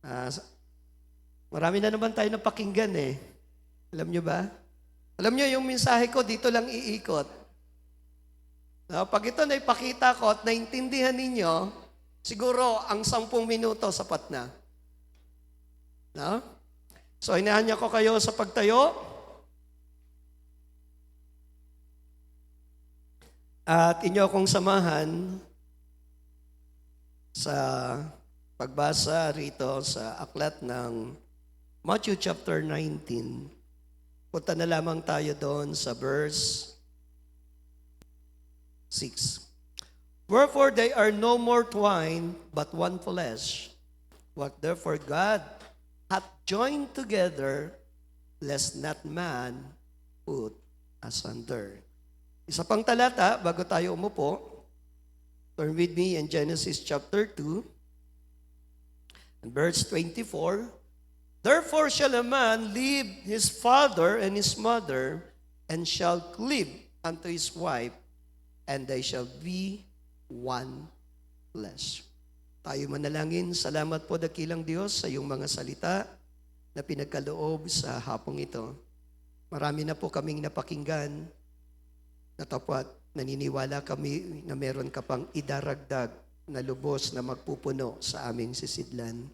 Ah, marami na naman tayo napakinggan eh. Alam nyo ba? Alam nyo, yung mensahe ko dito lang iikot. No, pag ito na ipakita ko at naintindihan ninyo, siguro ang 10 minuto sapat na. No? So, inahan niya ko kayo sa pagtayo. At inyo akong samahan sa pagbasa rito sa aklat ng Matthew chapter 19. Punta na lamang tayo doon sa verse 6. Wherefore they are no more twine, but one flesh. What therefore God hath joined together, lest not man put asunder. Isa pang talata, bago tayo umupo, turn with me in Genesis chapter 2, and verse 24. Therefore shall a man leave his father and his mother, and shall cleave unto his wife, and they shall be one flesh. Tayo manalangin. Salamat po, dakilang Diyos, sa iyong mga salita na pinagkaloob sa hapong ito. Marami na po kaming napakinggan na tapat, naniniwala kami na meron ka pang idaragdag na lubos na magpupuno sa aming sisidlan.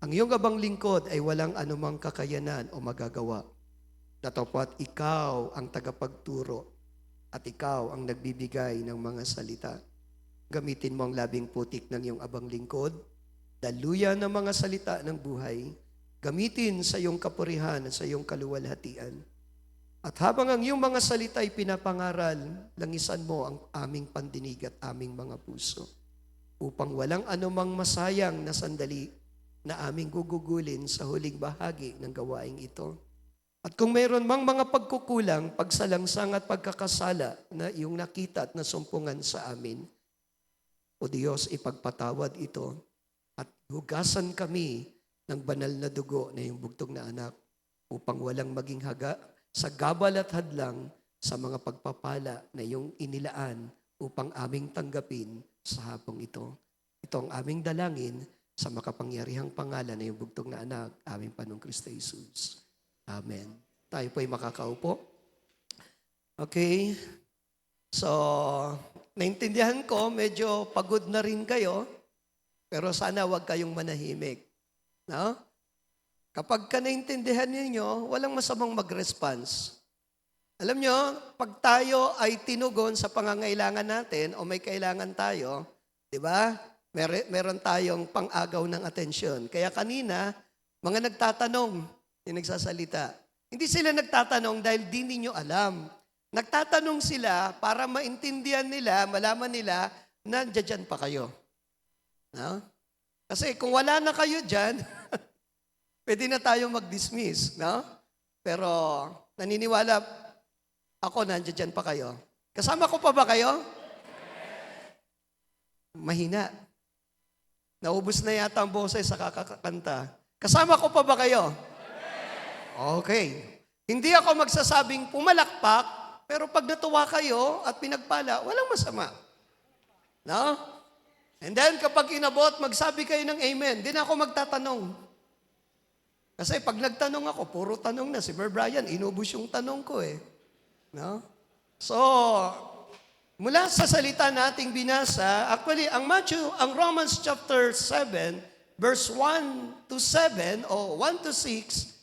Ang iyong abang lingkod ay walang anumang kakayanan o magagawa. Natapat ikaw ang tagapagturo at ikaw ang nagbibigay ng mga salita. Gamitin mo ang labing putik ng iyong abang lingkod, daluyan ng mga salita ng buhay, gamitin sa iyong kapurihan at sa iyong kaluwalhatian. At habang ang iyong mga salita ay pinapangaral, langisan mo ang aming pandinig at aming mga puso upang walang anumang masayang na sandali na aming gugugulin sa huling bahagi ng gawaing ito. At kung mayroon mang mga pagkukulang, pagsalangsang at pagkakasala na iyong nakita at nasumpungan sa amin, o Diyos, ipagpatawad ito at hugasan kami ng banal na dugo na iyong bugtong na anak upang walang maging haga sa gabal at hadlang sa mga pagpapala na iyong inilaan upang aming tanggapin sa hapong ito. Ito ang aming dalangin sa makapangyarihang pangalan na iyong bugtong na anak, aming Panginoong Kristo Jesus. Amen. Tayo po ay makakaupo. Okay. So, naintindihan ko, medyo pagod na rin kayo, pero sana wag kayong manahimik. No? Kapag ka naintindihan ninyo, walang masamang mag-response. Alam nyo, pag tayo ay tinugon sa pangangailangan natin o may kailangan tayo, di ba? Meron tayong pang-agaw ng atensyon. Kaya kanina, mga nagtatanong, yung nagsasalita. Hindi sila nagtatanong dahil di ninyo alam. Nagtatanong sila para maintindihan nila, malaman nila na dyan pa kayo. No? Kasi kung wala na kayo dyan, pwede na tayo mag-dismiss, no? Pero naniniwala ako nandiyan pa kayo. Kasama ko pa ba kayo? Mahina. Naubos na yata ang boses sa kakakanta. Kasama ko pa ba kayo? Okay. Hindi ako magsasabing pumalakpak, pero pag natuwa kayo at pinagpala, walang masama. No? And then kapag inabot, magsabi kayo ng amen. Di na ako magtatanong. Kasi pag nagtanong ako, puro tanong na. Si Brother Brian, inubos yung tanong ko eh. No? So, mula sa salita nating binasa, actually, ang Romans chapter 7, verse 1 to 7, o 1 to 6,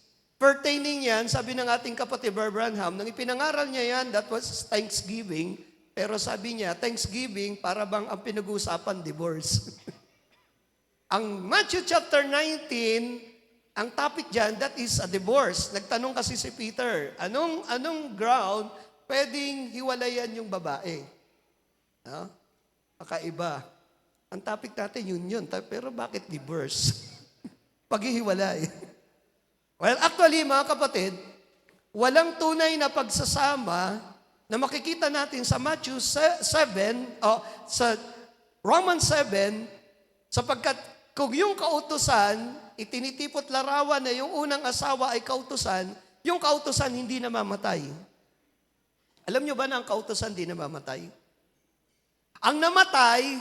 pertaining yan, sabi ng ating kapatid Brother Branham, nang ipinangaral niya yan, that was Thanksgiving, pero sabi niya, Thanksgiving, para bang ang pinag-uusapan, divorce. Ang Matthew chapter 19, ang topic dyan, that is a divorce. Nagtanong kasi si Peter, anong ground pwedeng hiwalayan yung babae? No? Kakaiba. Ang topic natin yun. Pero bakit divorce? Paghihiwalay. Well, actually, mga kapatid, walang tunay na pagsasama na makikita natin sa Matthew 7, sa Romans 7, sapagkat kung yung kautusan, itinitipot larawan na yung unang asawa ay kautusan, yung kautusan hindi namamatay. Alam nyo ba na ang kautusan hindi namamatay? Ang namatay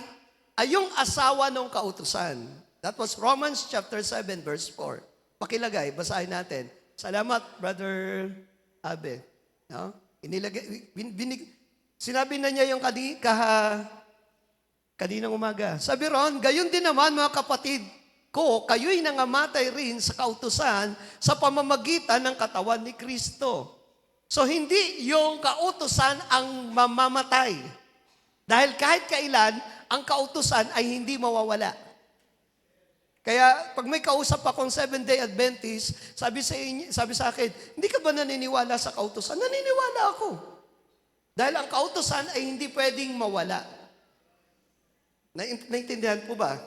ay yung asawa ng kautusan. That was Romans chapter 7, verse 4. Pakilagay, basahin natin. Salamat, Brother Abe. No? Sinabi na niya yung kaninang umaga. Sabi ron, gayon din naman mga kapatid ko, kayo'y nangamatay rin sa kautusan sa pamamagitan ng katawan ni Kristo. So hindi yung kautusan ang mamamatay. Dahil kahit kailan, ang kautusan ay hindi mawawala. Kaya pag may kausap akong Seventh-day Adventist, sabi sa akin, hindi ka ba naniniwala sa kautusan? Naniniwala ako. Dahil ang kautusan ay hindi pwedeng mawala. Naintindihan po ba?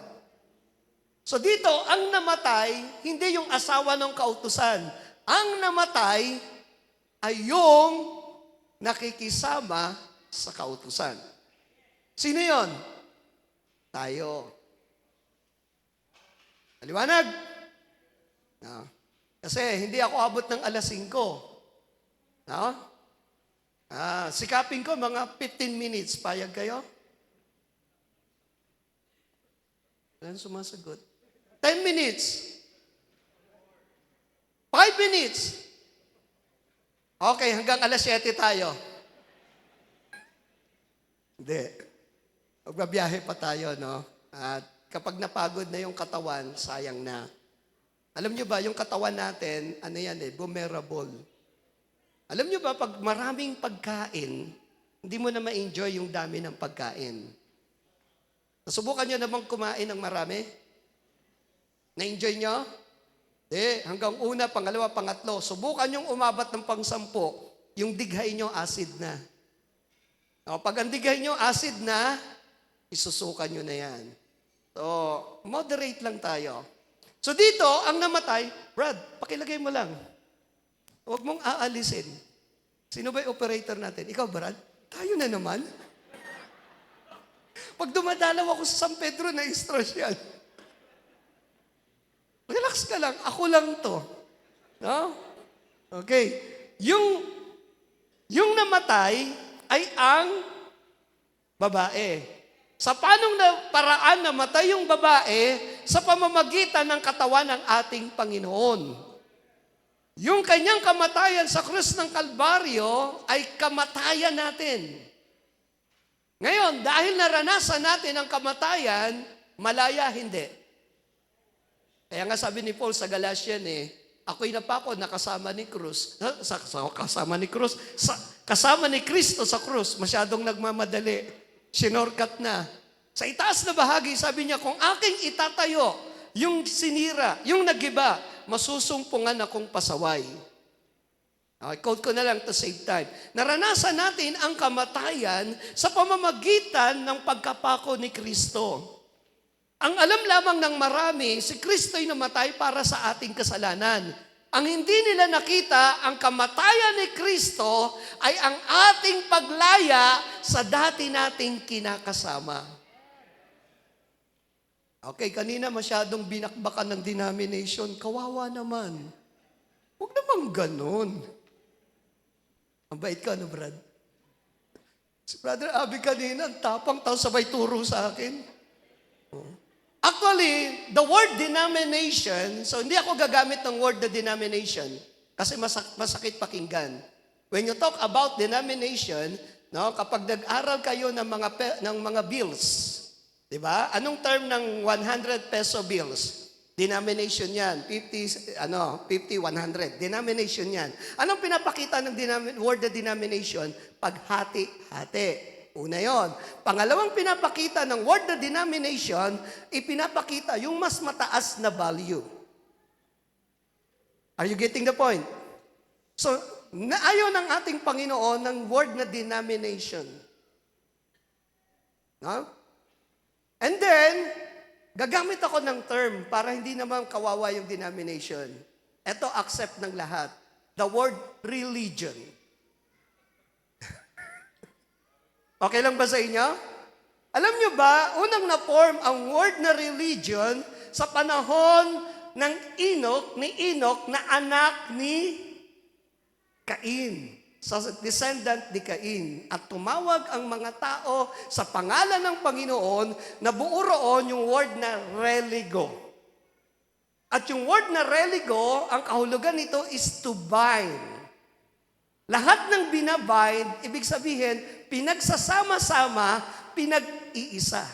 So dito, ang namatay, hindi yung asawa ng kautusan. Ang namatay ay yung nakikisama sa kautusan. Sino yon? Tayo. Maliwanag? No. Kasi hindi ako abot ng alas 5. No? Sikapin ko mga 15 minutes. Payag kayo? Walang sumasagot. 10 minutes. 5 minutes. Okay, hanggang alas 7 tayo. Hindi. Magbabiyahe pa tayo, no? At kapag napagod na yung katawan, sayang na. Alam nyo ba, yung katawan natin, vulnerable. Alam nyo ba, pag maraming pagkain, hindi mo na ma-enjoy yung dami ng pagkain. Nasubukan nyo namang kumain ng marami? Na-enjoy nyo? Hanggang una, pangalawa, pangatlo. Subukan nyong umabot ng pang-10, yung dighay nyo acid na. Pag ang dighay nyo acid na, isusukan nyo na yan. So, moderate lang tayo. So dito, ang namatay, Brad, pakilagay mo lang. Huwag mong aalisin. Sino ba yung operator natin? Ikaw, Brad? Tayo na naman. Pag dumadalaw ako sa San Pedro, na-stress yan. Relax ka lang. Ako lang to. No? Okay. Yung namatay ay ang babae. Sa panong paraan namatay yung babae sa pamamagitan ng katawan ng ating Panginoon. Yung kanyang kamatayan sa krus ng Kalbaryo ay kamatayan natin. Ngayon, dahil naranasan natin ang kamatayan, malaya hindi. Kaya nga sabi ni Paul sa Galatian, ako'y napako na kasama ni Kristo sa krus. Masyadong nagmamadali. Sinorkat na. Sa itaas na bahagi, sabi niya, kung aking itatayo, yung sinira, yung nagiba, masusumpungan akong pasaway. Okay, quote ko na lang to save time. Naranasan natin ang kamatayan sa pamamagitan ng pagkapako ni Kristo. Ang alam lamang ng marami, si Kristo'y namatay para sa ating kasalanan. Ang hindi nila nakita, ang kamatayan ni Kristo ay ang ating paglaya sa dati nating kinakasama. Okay, kanina masyadong binakbakan ng denomination. Kawawa naman. Huwag naman ganun. Ang bait ka, no, Brad? Si Brother Abby kanina, tapang tao sabay turo sa akin. Actually, the word denomination, so hindi ako gagamit ng word the denomination kasi masakit pakinggan. When you talk about denomination, no, kapag nag-aral kayo ng mga bills, di ba? Anong term ng 100 peso bills? Denomination yan. 50, 100. Denomination yan. Anong pinapakita ng word na denomination? Paghati-hati. Una yon. Pangalawang pinapakita ng word na denomination, ipinapakita yung mas mataas na value. Are you getting the point? So, naayon ng ating Panginoon ng word na denomination. No? And then, gagamit ako ng term para hindi naman kawawa yung denomination. Ito, accept ng lahat. The word religion. Okay lang ba sa inyo? Alam nyo ba, unang na-form ang word na religion sa panahon ng Enoch na anak ni Cain. Sa descendant ni Cain. At tumawag ang mga tao sa pangalan ng Panginoon na buo roon yung word na religo. At yung word na religo, ang kahulugan nito is to bind. Lahat ng binabind, ibig sabihin, pinagsasama-sama, pinag-iisa.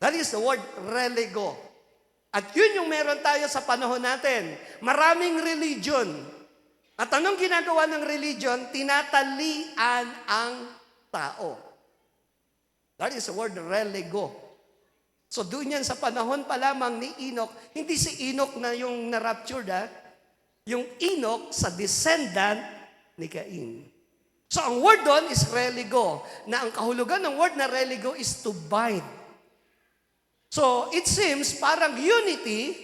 That is the word religo. At yun yung meron tayo sa panahon natin. Maraming religion. At anong ginagawa ng religion? Tinatalian ang tao. That is the word religo. So doon yan sa panahon pa lamang ni Enoch, hindi si Enoch na yung na-raptured, yung Enoch sa descendant ni Cain. So ang word doon is religo, na ang kahulugan ng word na religo is to bind. So it seems parang unity,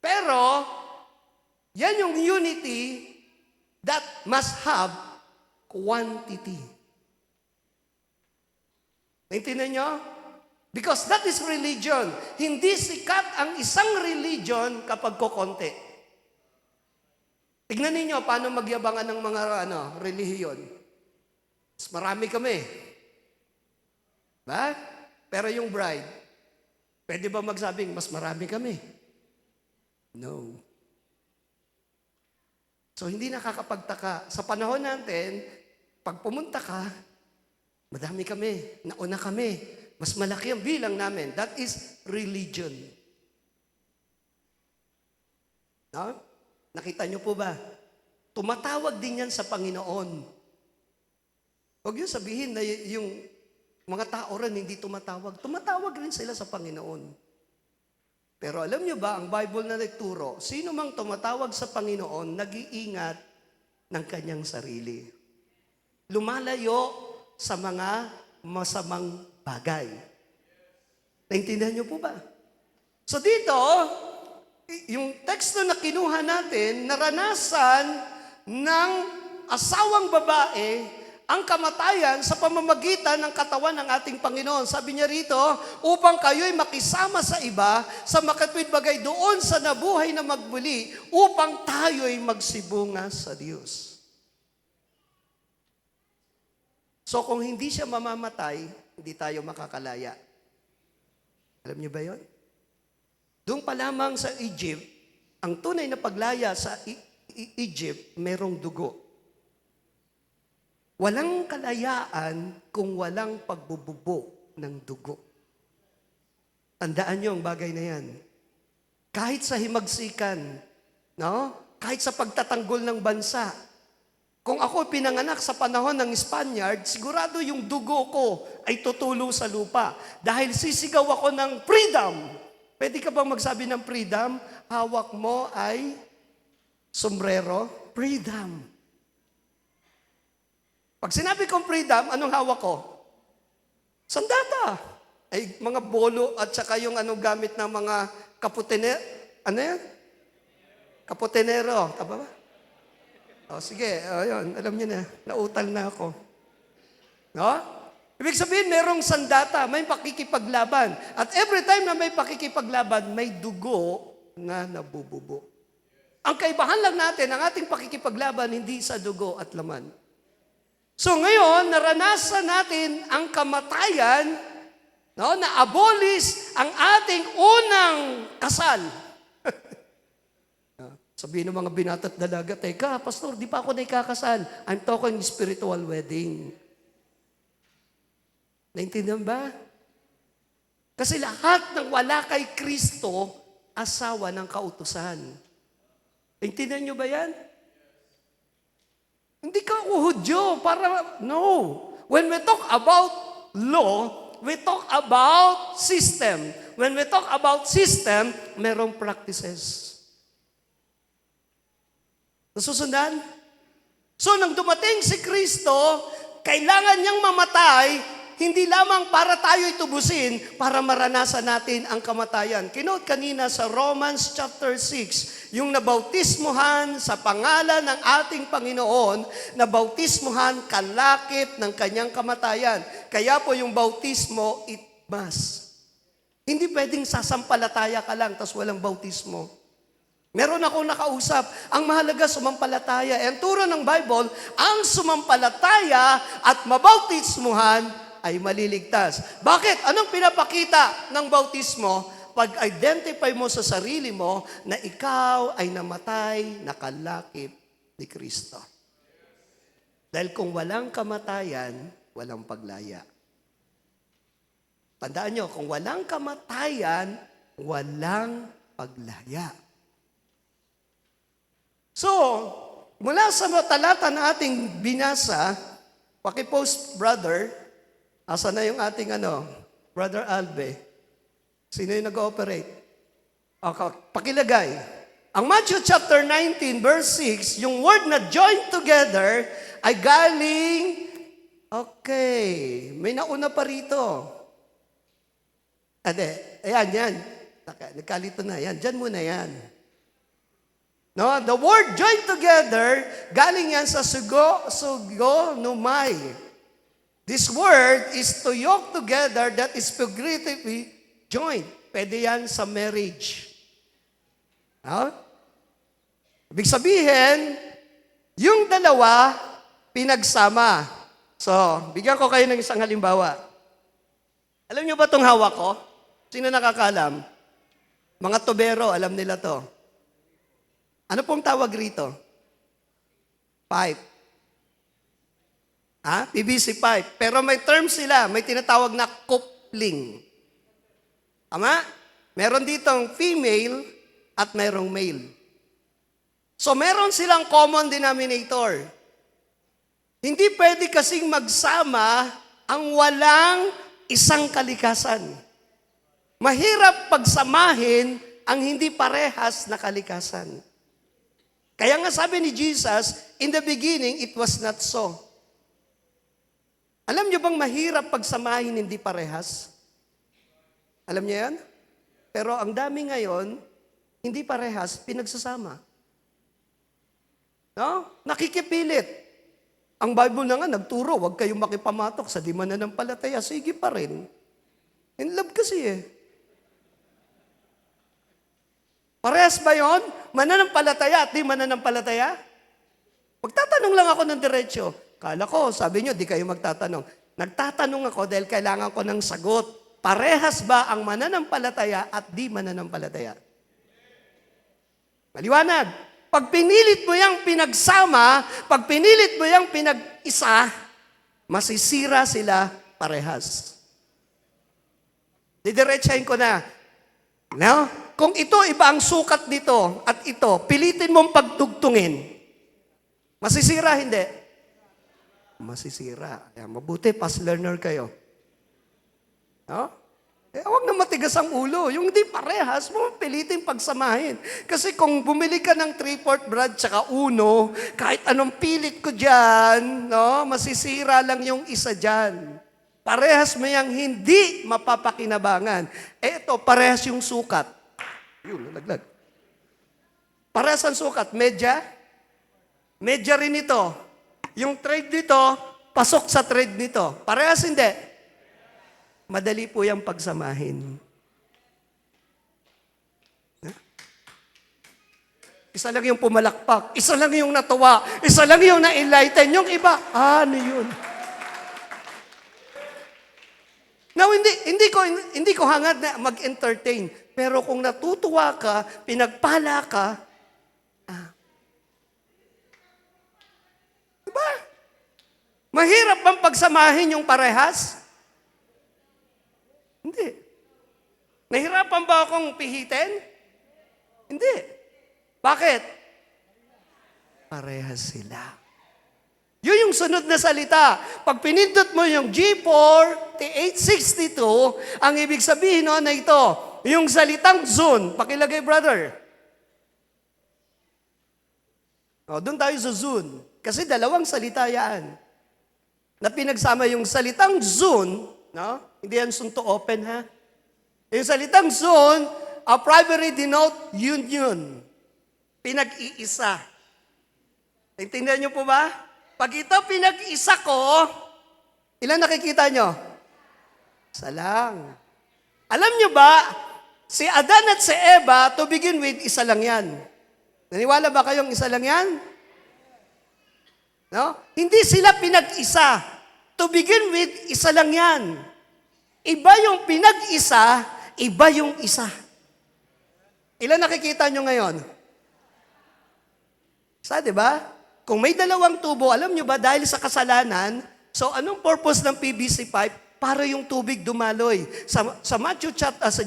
pero yan yung unity that must have quantity. Naintindihan nyo? Because that is religion. Hindi sikat ang isang religion kapag kukonti. Tignan ninyo paano magyabangan ng mga relihiyon. Mas marami kami. Ba? Pero yung bride, pwede ba magsabing mas marami kami? No. So hindi nakakapagtaka. Sa panahon natin, pag pumunta ka, madami kami, nauna kami, mas malaki ang bilang namin. That is religion. No? Nakita niyo po ba? Tumatawag din yan sa Panginoon. Huwag niyo sabihin na yung mga tao rin hindi tumatawag. Tumatawag rin sila sa Panginoon. Pero alam niyo ba, ang Bible na nagturo, sino mang tumatawag sa Panginoon, nag-iingat ng kanyang sarili. Lumalayo sa mga masamang bagay. Naintindihan niyo po ba? So dito, yung teksto na kinuha natin, naranasan ng asawang babae ang kamatayan sa pamamagitan ng katawan ng ating Panginoon. Sabi niya rito, upang kayo'y makisama sa iba, sa makatwid bagay doon sa nabuhay na magbuli, upang tayo'y magsibunga sa Diyos. So kung hindi siya mamamatay, hindi tayo makakalaya. Alam niyo ba yun? Doon pa lamang sa Egypt, ang tunay na paglaya sa Egypt, merong dugo. Walang kalayaan kung walang pagbububo ng dugo. Tandaan niyo ang bagay na yan. Kahit sa himagsikan, no? Kahit sa pagtatanggol ng bansa, kung ako pinanganak sa panahon ng Spaniard, sigurado yung dugo ko ay tutulo sa lupa. Dahil sisigaw ako ng freedom. Pwede ka bang magsabi ng freedom? Hawak mo ay sombrero? Freedom. Pag sinabi kong freedom, anong hawak ko? Sandata. Ay, mga bolo at saka yung anong gamit ng mga kaputenero. Ano yan? Kaputenero. Tama ba? O, sige. Ayun, alam niyo na. Nautal na ako. No? Ibig sabihin, merong sandata. May pakikipaglaban. At every time na may pakikipaglaban, may dugo na nabububo. Ang kaibahan lang natin, ang ating pakikipaglaban, hindi sa dugo at laman. So ngayon, naranasan natin ang kamatayan, no, na abolish ang ating unang kasal. Sabihin ng mga binatat dalaga, teka, pastor, di pa ako naikakasal. I'm talking spiritual wedding. Naintindihan ba? Kasi lahat ng wala kay Kristo, asawa ng kautusan. Naintindihan nyo ba yan? Hindi ka Hudyo para, no. When we talk about law, we talk about system. When we talk about system, merong practices. Nasusundan? So, nang dumating si Kristo, kailangan niyang mamatay, hindi lamang para tayo itubusin, para maranasan natin ang kamatayan. Kinote kanina sa Romans chapter 6, yung nabautismuhan sa pangalan ng ating Panginoon, nabautismuhan kalakip ng kanyang kamatayan. Kaya po yung bautismo, it must. Hindi pwedeng sasampalataya ka lang, tas walang bautismo. Meron akong nakausap, ang mahalaga sumampalataya. Ang turo ng Bible, ang sumampalataya at mabautismuhan ay maliligtas. Bakit? Anong pinapakita ng bautismo? pag-identify mo sa sarili mo na ikaw ay namatay, nakalakip ni Kristo. Dahil kung walang kamatayan, walang paglaya. Tandaan nyo, kung walang kamatayan, walang paglaya. So, mula sa talata na ating binasa, pakipost, brother, asa na yung ating Brother Albe? Sino yung nag-ooperate? Okay, pakilagay. Ang Matthew chapter 19, verse 6, yung word na joined together ay galing, okay, may nauna pa rito. Ayan, yan. Nagkalito na, yan. Diyan muna yan. No, the word joined together, galing yan sa sugo, numay. This word is to yoke together, that is figuratively joined. Pwede yan sa marriage. No? Ibig sabihin, yung dalawa, pinagsama. So, bigyan ko kayo ng isang halimbawa. Alam niyo ba itong hawak ko? Sino nakakaalam? Mga tubero, alam nila to. Ano pong tawag rito? Pipe. PVC pipe. Pero may term sila, may tinatawag na coupling. Tama? Meron ditong female at merong male. So meron silang common denominator. Hindi pwede kasing magsama ang walang isang kalikasan. Mahirap pagsamahin ang hindi parehas na kalikasan. Kaya nga sabi ni Jesus, in the beginning, it was not so. Alam niyo bang mahirap pagsamahin hindi parehas? Alam niyo yan? Pero ang dami ngayon, hindi parehas, pinagsasama. No? Nakikipilit. Ang Bible na nga, nagturo, huwag kayong makipamatok sa di mananampalataya. Sige pa rin. In love kasi eh. Parehas ba yun? Mananampalataya at di mananampalataya? Magtatanong lang ako ng diretsyo. Kala ko, sabi nyo, di kayo magtatanong. Nagtatanong ako dahil kailangan ko ng sagot. Parehas ba ang mananampalataya at di mananampalataya? Maliwanag. Pag pinilit mo yung pinagsama, pag pinilit mo yung pinag-isa, masisira sila parehas. Didiretsahin ko na. No? Kung ito, iba ang sukat nito at ito, pilitin mong pagtugtungin. Masisira, hindi? Masisira. Kaya mabuti, past learner kayo. No? Huwag na matigas ang ulo. Yung hindi parehas, mo pilitin pagsamahin. Kasi kung bumili ka ng 3/4 brad tsaka uno, kahit anong pilit ko dyan, no, masisira lang yung isa dyan. Parehas mo yung hindi mapapakinabangan. Eto, parehas yung sukat. Yun, nalaglag. Parehas ang sukat. Medya? Medya rin ito. Yung thread dito, pasok sa thread nito. Parehas hindi? Madali po yung pagsamahin. Isa lang yung pumalakpak. Isa lang yung natuwa. Isa lang yung na-enlighten. Yung iba, ano yun? Now, hindi ko hangad na mag-entertain. Pero kung natutuwa ka, pinagpala ka, diba? Mahirap bang pagsamahin yung parehas? Hindi. Nahirapan ba akong pihitin? Hindi. Bakit? Parehas sila. Yun yung sunod na salita. Pag pinindot mo yung G4, T862, ang ibig sabihin na ito, yung salitang zone. Pakilagay, brother. Doon tayo sa zone. Kasi dalawang salita yan. Na pinagsama yung salitang zone, no? Hindi yan soon to open, ha? Yung salitang zone, primary denote union. Pinag-iisa. Naintindihan niyo po ba? Pag ito pinag-isa ko, ilan nakikita nyo? Isa lang. Alam nyo ba, si Adan at si Eva, to begin with, isa lang yan. Naniwala ba kayong isa lang yan? No? Hindi sila pinag-isa. To begin with, isa lang yan. Iba yung pinag-isa, iba yung isa. Ilan nakikita nyo ngayon? Isa, di ba? Kung may dalawang tubo, alam nyo ba, dahil sa kasalanan, so anong purpose ng PVC pipe? Para yung tubig dumaloy. Sa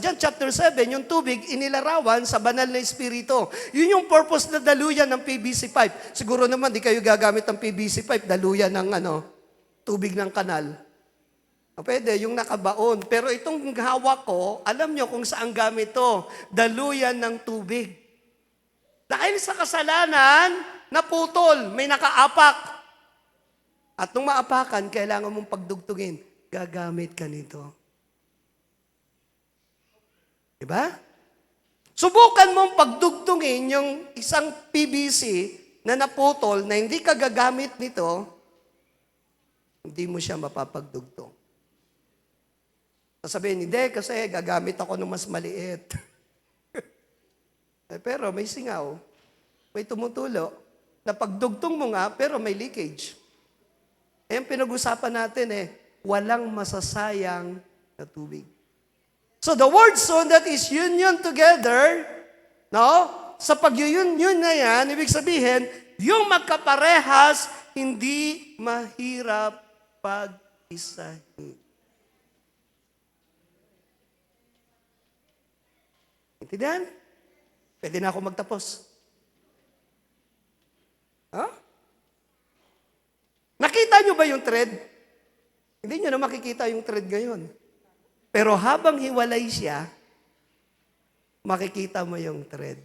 John chapter 7, yung tubig inilarawan sa banal na espiritu. Yun yung purpose na daluyan ng PVC pipe. Siguro naman, di kayo gagamit ng PVC pipe, daluyan ng tubig ng kanal. Pwede, yung nakabaon. Pero itong hawak ko, alam nyo kung saan gamit to. Daluyan ng tubig. Dahil sa kasalanan, naputol, may nakaapak. At nung maapakan, kailangan mong pagdugtungin. Gagamit ka nito. Diba? Subukan mong pagdugtungin yung isang PVC na naputol na hindi ka gagamit nito, hindi mo siya mapapagdugtong. Sasabihin, hindi, kasi gagamit ako ng mas maliit. Pero may singaw, may tumutulo, na pagdugtong mo nga, pero may leakage. Ayan pinag-usapan natin walang masasayang na tubig. So the word sown, that is union together, no? Sa pag-union na yan, ibig sabihin, yung magkaparehas, hindi mahirap pag-isahin. Intindihan? Pwede na ako magtapos. Nakita nyo ba yung thread? Hindi nyo na makikita yung thread ngayon. Pero habang hiwalay siya, makikita mo yung thread.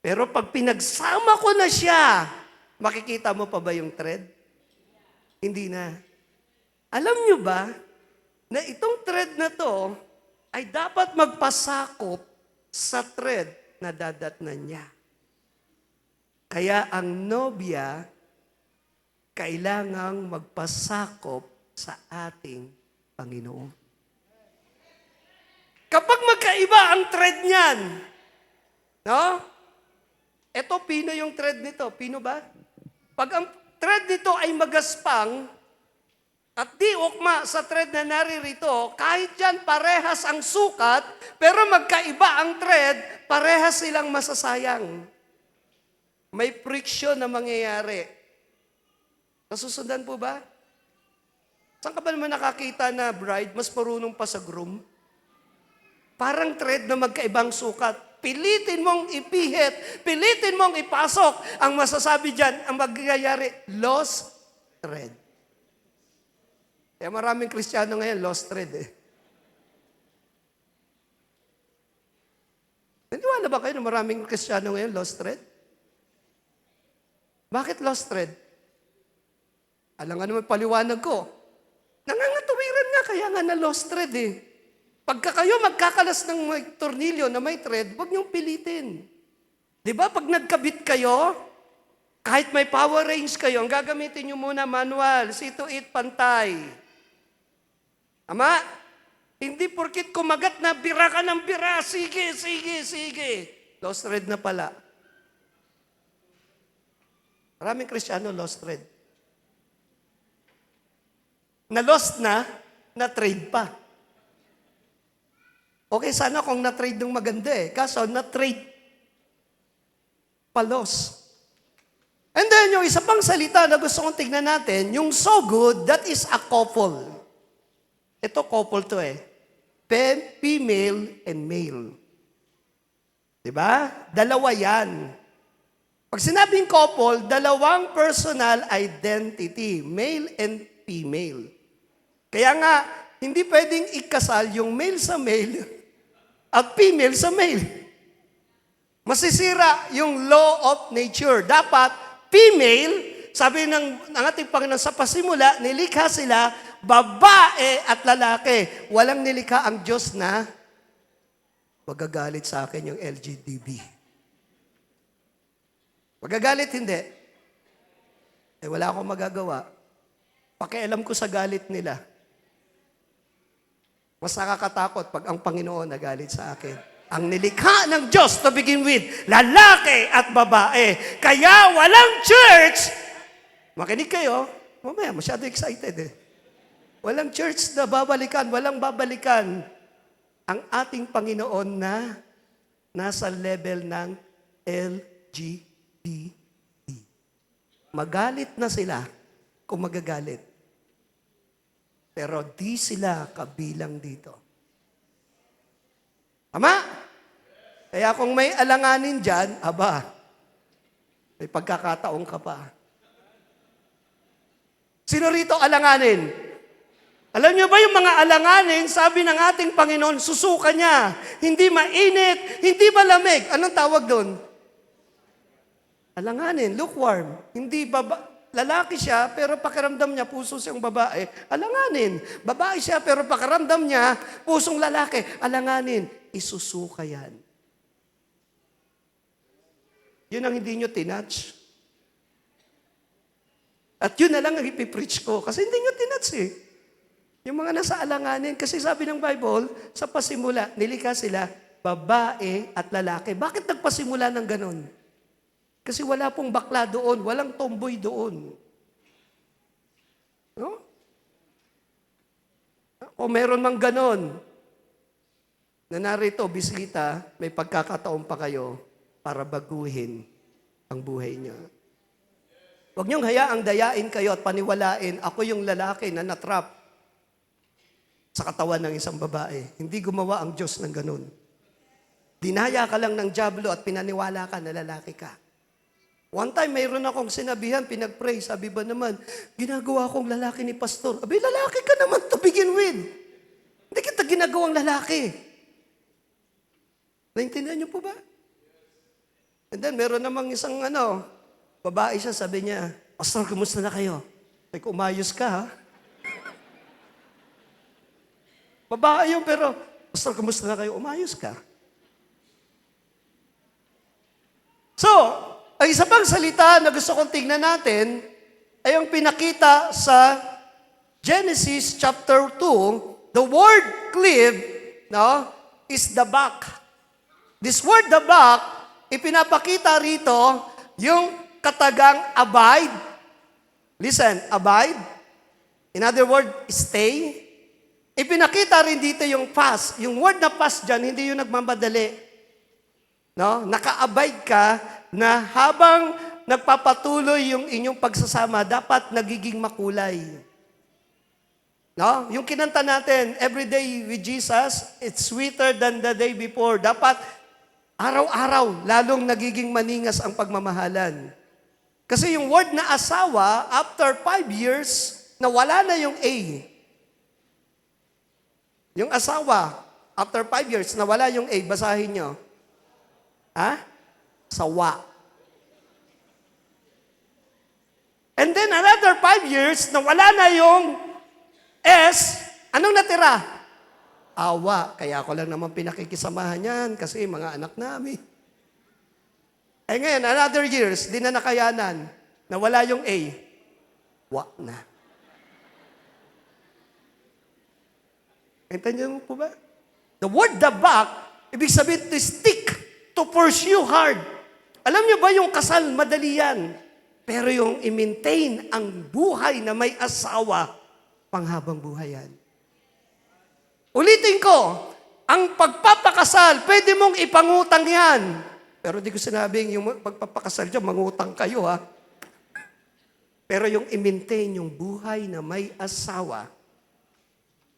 Pero pag pinagsama ko na siya, makikita mo pa ba yung thread? Hindi na. Alam nyo ba, na itong thread na to, ay dapat magpasakop sa thread na dadatnan niya. Kaya ang nobya, kailangang magpasakop sa ating Panginoon. Kapag magkaiba ang thread niyan, no? Ito, pino yung thread nito. Pino ba? Pag ang thread nito ay magaspang at di ukma sa thread na naririto, kahit yan parehas ang sukat, pero magkaiba ang thread, parehas silang masasayang. May friction na mangyayari. Nasusundan po ba? Saan ka ba naman nakakita na bride, mas marunong pa sa groom? Parang thread na magkaibang sukat. Pilitin mong ipihit, pilitin mong ipasok. Ang masasabi dyan, ang magyayari, lost thread. Kaya maraming Kristiyano ngayon, lost thread Naniwala ba kayo na maraming Kristiyano ngayon, lost thread? Bakit lost thread? Alam nga naman paliwanag ko. Nangangatuwiran nga, kaya nga na lost thread Pagka kayo magkakalas ng may tornilyo na may thread, huwag niyong pilitin. Di ba? Pag nagkabit kayo, kahit may power range kayo, ang gagamitin niyo muna manual, see to it, pantay. Ama, hindi porkit kumagat na bira ka ng bira, sige. Lost thread na pala. Maraming Kristiyano lost thread. Na-lost na trade pa. Okay, sana kung na-trade ng maganda Kaso, na-trade pa-loss. And then, yung isa pang salita na gusto kong tignan natin, yung so good, that is a couple. Ito, couple to female and male. Diba? Dalawa yan. Pag sinabing couple, dalawang personal identity, male and female. Kaya nga, hindi pwedeng ikasal yung male sa male at female sa male. Masisira yung law of nature. Dapat, female, sabi ng ating Panginoon sa pasimula, nilikha sila, babae at lalaki. Walang nilikha ang Diyos na magagalit sa akin yung LGTB. Magagalit, hindi. Wala akong magagawa. Pakialam ko sa galit nila. Mas nakakatakot pag ang Panginoon nagalit sa akin. Ang nilikha ng Diyos to begin with, lalaki at babae. Kaya walang church, makinig kayo, mamaya masyado excited Walang church na babalikan, walang babalikan ang ating Panginoon na nasa level ng LGBT. Magalit na sila kung magagalit. Pero di sila kabilang dito. Tama? Kaya kung may alanganin dyan, may pagkakataon ka pa. Sino rito alanganin? Alam niyo ba yung mga alanganin, sabi ng ating Panginoon, susuka niya. Hindi mainit, hindi malamig. Anong tawag doon? Alanganin, lukewarm. Hindi lalaki siya, pero pakiramdam niya, puso siyang babae. Alanganin. Babae siya, pero pakiramdam niya, pusong lalaki. Alanganin. Isusuka yan. Yun ang hindi nyo tinatch. At yun na lang ang ipipreach ko. Kasi hindi nyo tinatch eh. Yung mga nasa alanganin. Kasi sabi ng Bible, sa pasimula, nilikha sila, babae at lalaki. Bakit nagpasimula ng ganon? Kasi wala pong bakla doon. Walang tomboy doon. No? O meron mang ganon, na narito, bisita, may pagkakataon pa kayo para baguhin ang buhay niya. Huwag niyong hayaang dayain kayo at paniwalain, ako yung lalaki na natrap sa katawan ng isang babae. Hindi gumawa ang Diyos ng ganun. Dinaya ka lang ng dyablo at pinaniwala ka na lalaki ka. One time, mayroon akong sinabihan, pinag-pray, sabi ba naman, ginagawa akong lalaki ni pastor. Lalaki ka naman to begin with. Hindi kita ginagawang lalaki. Naintindihan niyo po ba? And then, meron namang isang babae siya, sabi niya, pastor, kumusta na kayo? Ay, umayos ka, ha? Babae yun, pero, pastor, kumusta na kayo? Umayos ka. So, ang isa pang salita na gusto kong tingnan natin ay ang pinakita sa Genesis chapter 2. The word cleave, is the back. This word, the back, ipinapakita rito yung katagang abide. Listen, abide. In other words, stay. Ipinakita rin dito yung pass. Yung word na pass dyan, hindi yung nagmamadali. Naka-abide ka na habang nagpapatuloy yung inyong pagsasama, dapat nagiging makulay. Yung kinanta natin, every day with Jesus, it's sweeter than the day before. Dapat araw-araw, lalong nagiging maningas ang pagmamahalan. Kasi yung word na asawa, after 5 years, nawala na yung A. Yung asawa, after 5 years, nawala yung A. Basahin nyo. Sawa. And then another 5 years, nawala na yung S. Anong natira? Awa. Kaya ako lang naman pinakikisamahan yan kasi mga anak namin. Ngayon, another years, di na nakayanan. Nawala yung A. Wa na. Intindihan mo po ba? The word the back, ibig sabihin to stick, to pursue hard. Alam niyo ba yung kasal, madali yan. Pero yung i-maintain ang buhay na may asawa, panghabang buhay yan. Ulitin ko, ang pagpapakasal, pwede mong ipangutang yan. Pero di ko sinabing yung pagpapakasal dyan, mangutang kayo ha. Pero yung i-maintain yung buhay na may asawa,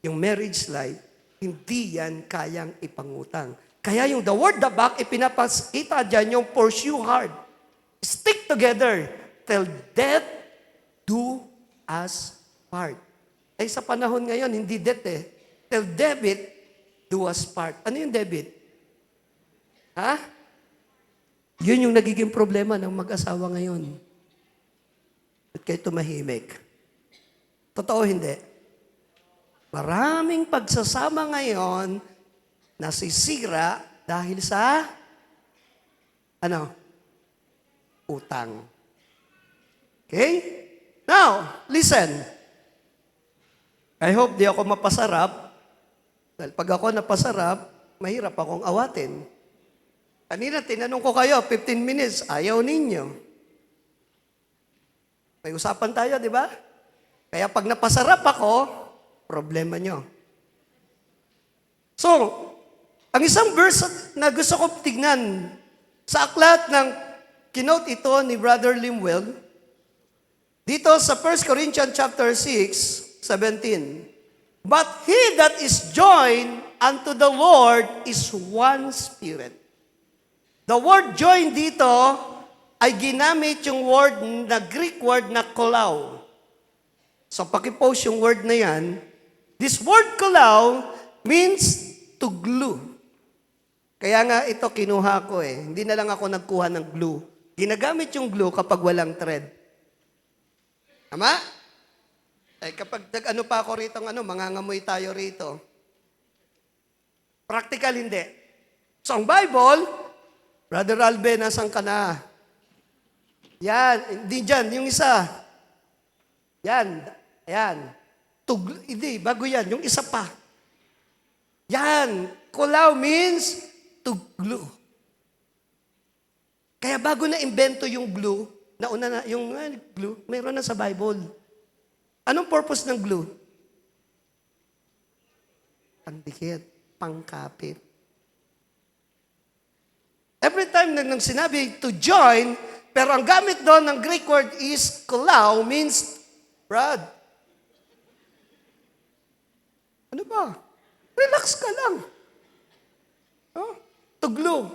yung marriage life, hindi yan kayang ipangutang. Kaya yung the word the back, ipinapakita dyan yung pursue hard. Stick together till death do us part. Ay sa panahon ngayon, hindi death till debit do us part. Ano yung debit? Yun yung nagiging problema ng mag-asawa ngayon. Ba't kayo tumahimik? Totoo hindi? Maraming pagsasama ngayon nasisira dahil sa utang. Okay? Now, listen. I hope di ako mapasarap. Dahil pag ako napasarap, mahirap akong awatin. Kanina, tinanong ko kayo, 15 minutes, ayaw ninyo. May usapan tayo, di ba? Kaya pag napasarap ako, problema nyo. So, Ang isang verse na gusto ko tignan sa aklat ng kinote ito ni Brother Limwell, dito sa 1 Corinthians chapter 6, 17. But he that is joined unto the Lord is one spirit. The word joined dito ay ginamit yung word na Greek word na kolau. So pakipost yung word na yan. This word kolau means to glue. Kaya nga ito kinuha ko eh. Hindi na lang ako nagkuha ng glue. Ginagamit yung glue kapag walang thread. Tama? Eh, kapag ano pa ako rito, mangangamoy tayo rito. Practical hindi. So ang Bible, Brother Albe, nasan ka na? Yan, hindi dyan, yung isa. Yan, ayan. Hindi, bago yan, yung isa pa. Yan, kolau means to glue. Kaya bago na imbento yung glue, nauna na, yung glue, mayroon na sa Bible. Anong purpose ng glue? Pandikit, pangkapit. Every time nang sinabi to join, pero ang gamit doon ng Greek word is kolau, means Brad. Ano ba? Relax ka lang. Oh, to glue.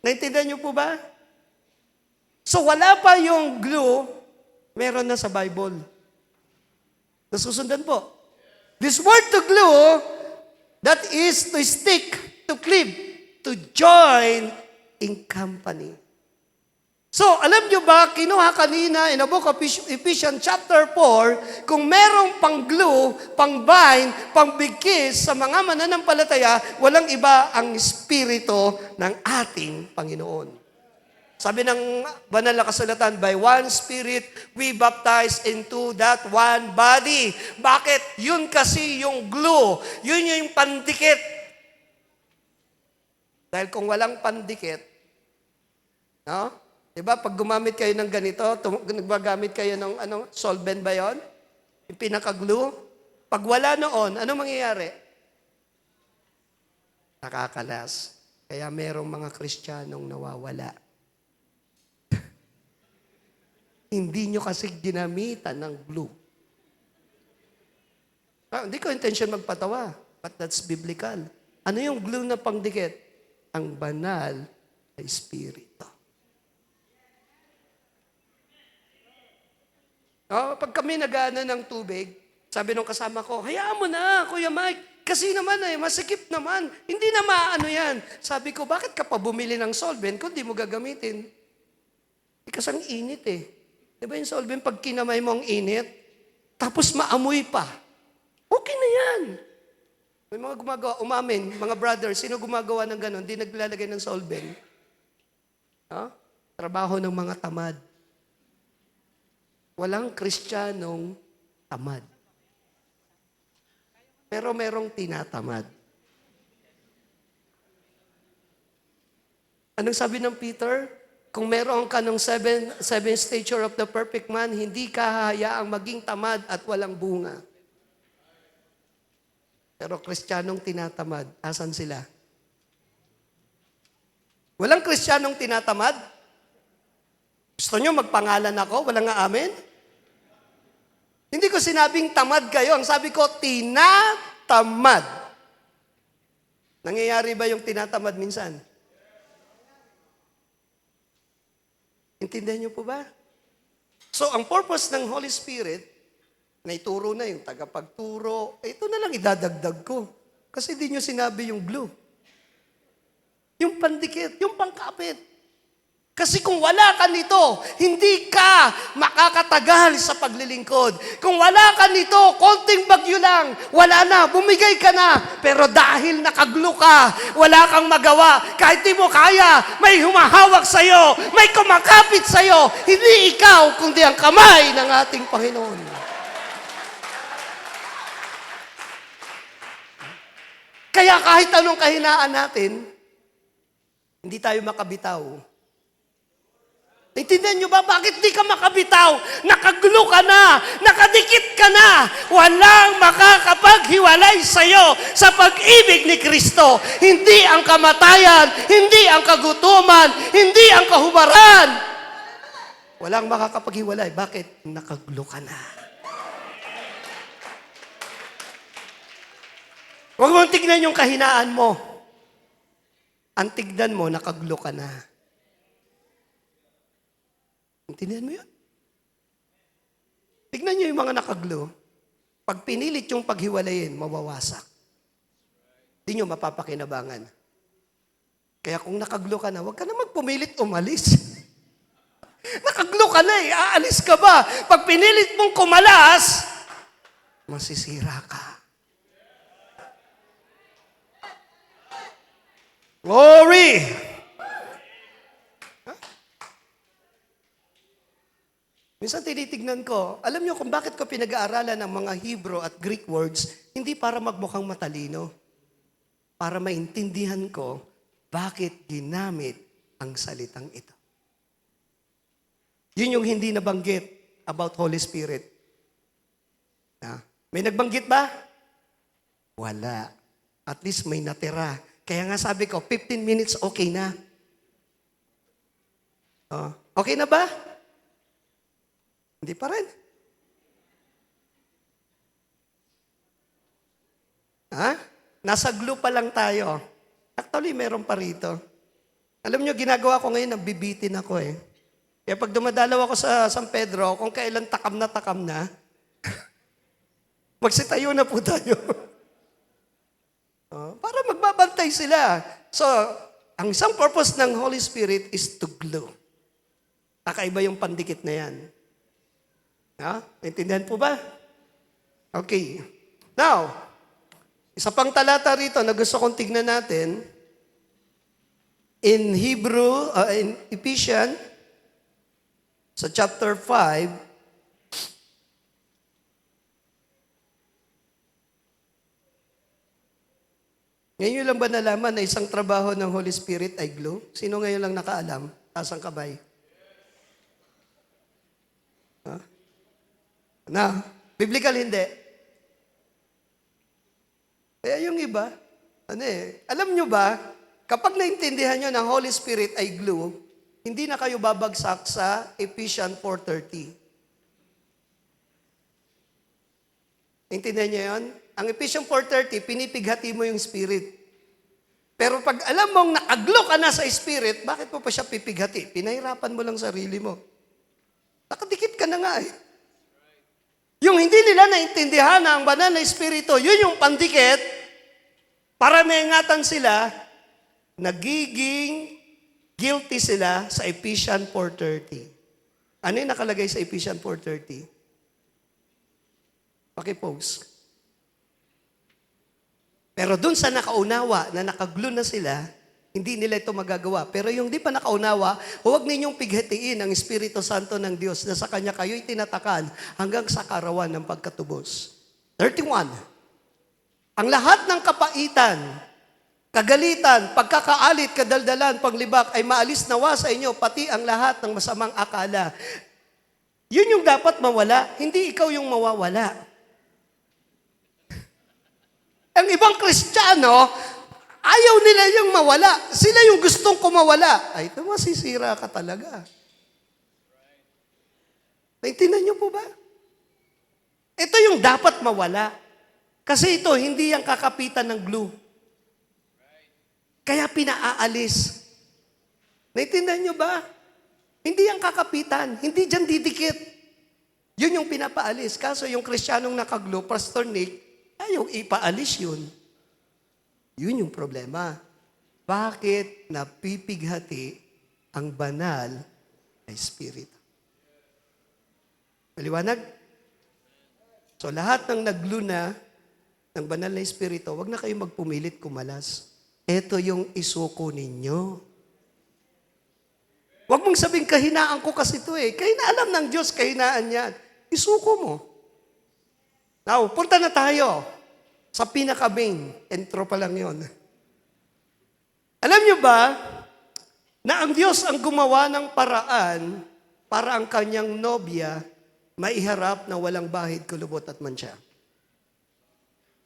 Naintindihan niyo po ba? So wala pa yung glue, meron na sa Bible. Nasusundan po. This word to glue, that is to stick, to clip, to join in company. So, alam nyo ba, kinuha kanina in the book of Ephesians chapter 4, kung merong pang-glue, pang-bind, pang-bigkis sa mga mananampalataya, walang iba ang Espiritu ng ating Panginoon. Sabi ng banal na kasulatan, by one Spirit, we baptize into that one body. Bakit? Yun kasi yung glue. Yun yung pandikit. Dahil kung walang pandikit, no? Diba, pag gumamit kayo ng ganito, nagbagamit kayo ng solvent ba yun? Yung pinaka-glue? Pag wala noon, ano mangyayari? Nakakalas. Kaya merong mga Kristiyanong nawawala. Hindi nyo kasi ginamitan ng glue. Hindi ko intention magpatawa, but that's biblical. Ano yung glue na pangdikit? Ang banal na Espiritu. Pag kami nag-aana ng tubig, sabi nung kasama ko, hayaan mo na, Kuya Mike, kasi naman masikip naman. Hindi na maano yan. Sabi ko, bakit ka pa bumili ng solvent kung di mo gagamitin? Kasi ang init eh. Di ba yung solvent, pag kinamay mo ang init, tapos maamoy pa, okay na yan. May mga gumagawa, umamin, mga brothers, sino gumagawa ng ganon, di naglalagay ng solvent? Trabaho ng mga tamad. Walang Kristiyanong tamad. Pero merong tinatamad. Anong sabi ng Peter? Kung meron ka ng seven stature of the perfect man, hindi ka hahayaang maging tamad at walang bunga. Pero Kristiyanong tinatamad, asan sila? Walang Kristiyanong tinatamad? Gusto nyo magpangalan ako? Walang nga amen? Hindi ko sinabing tamad kayo. Ang sabi ko, tinatamad. Nangyayari ba yung tinatamad minsan? Intindihan nyo po ba? So, ang purpose ng Holy Spirit, na ituro na yung tagapagturo, ito na lang idadagdag ko. Kasi di nyo sinabi yung glue. Yung pandikit, yung pangkapit. Kasi kung wala ka nito, hindi ka makakatagal sa paglilingkod. Kung wala ka nito, konting bagyo lang, wala na, bumigay ka na. Pero dahil nakaglo ka, wala kang magawa. Kahit di mo kaya, may humahawak sa'yo, may kumakapit sa'yo. Hindi ikaw, kundi ang kamay ng ating Panginoon. Kaya kahit anong kahinaan natin, hindi tayo makabitaw. Naintindihan nyo ba? Bakit di ka makabitaw? Nakaglo ka na. Nakadikit ka na. Walang makakapaghiwalay sa'yo sa pag-ibig ni Kristo. Hindi ang kamatayan, hindi ang kagutuman, hindi ang kahubaran. Walang makakapaghiwalay. Bakit? Nakaglo ka na. Huwag mong tignan yung kahinaan mo. Ang tignan mo, nakaglo ka na. Intindihan mo yun? Tignan nyo yung mga nakaglo. Pag pinilit yung paghiwalayin, mawawasak. Hindi nyo mapapakinabangan. Kaya kung nakaglo ka na, huwag ka na magpumilit umalis. Nakaglo ka na eh, aalis ka ba? Pag pinilit mong kumalas, masisira ka. Glory! Minsan tinitignan ko, alam niyo kung bakit ko pinag-aaralan ng mga Hebrew at Greek words, hindi para magmukhang matalino. Para maintindihan ko, bakit ginamit ang salitang ito. Yun yung hindi nabanggit about Holy Spirit. May nagbanggit ba? Wala. At least may natira. Kaya nga sabi ko, 15 minutes okay na. Okay na ba? Hindi pa rin. Nasa glue pa lang tayo. Actually, meron pa rito. Alam nyo, ginagawa ko ngayon, nagbibitin ako eh. Kaya pag dumadalaw ako sa San Pedro, kung kailan takam na, magsitayo na po tayo. Para magbabantay sila. So, ang isang purpose ng Holy Spirit is to glue. Kakaiba yung pandikit na yan. Naintindihan po ba? Okay. Now, isa pang talata rito na gusto kong tignan natin, in Ephesians, sa chapter 5, ngayon lang ba nalaman na isang trabaho ng Holy Spirit ay glue? Sino ngayon lang nakaalam? Taas ang kabay. Na, biblical hindi. Kaya yung iba, alam nyo ba, kapag naintindihan nyo na Holy Spirit ay glue, hindi na kayo babagsak sa Ephesians 4:30. Intindihan nyo yun? Ang Ephesians 4:30, pinipighati mo yung Spirit. Pero pag alam mong nakaglo ka na sa Spirit, bakit mo pa siya pipighati? Pinahirapan mo lang sarili mo. Nakadikit ka na nga eh. Yung hindi nila naintindihan na ang banal na Espiritu, yun yung pandikit, para maingatan sila, nagiging guilty sila sa Ephesians 4:30. Ano yung nakalagay sa Ephesians 4:30? Paki-post. Pero dun sa nakaunawa na nakaglo na sila, hindi nila ito magagawa. Pero yung di pa nakaunawa, huwag ninyong pighatiin ang Espiritu Santo ng Diyos na sa Kanya kayo'y tinatakan hanggang sa karawan ng pagkatubos. 31. Ang lahat ng kapaitan, kagalitan, pagkakaalit, kadaldalan, panglibak ay maalis nawa sa inyo, pati ang lahat ng masamang akala. Yun yung dapat mawala, hindi ikaw yung mawawala. Ang ibang Kristiyano, ayaw nila yung mawala. Sila yung gustong kumawala. Ay, ito masisira ka talaga. Naintindihan niyo po ba? Ito yung dapat mawala. Kasi ito, hindi yung kakapitan ng glue. Kaya pinaaalis. Naintindihan niyo ba? Hindi yung kakapitan. Hindi dyan didikit. Yun yung pinapaalis. Kaso yung Kristiyanong nakaglue, Pastor Nick, ayaw ipaalis yun. Yun yung problema. Bakit napipighati ang banal na Espiritu? Maliwanag? So lahat ng nagluna ng banal na Espiritu, wag na kayong magpumilit kumalas. Ito yung isuko ninyo. Wag mong sabing kahinaan ko kasi ito eh. Alam ng Diyos, kahinaan yan. Isuko mo. Now, punta na tayo sa pinaka-main. Intro pa lang yon. Alam nyo ba, na ang Diyos ang gumawa ng paraan para ang kanyang nobya maiharap na walang bahid, kulubot at mantsa.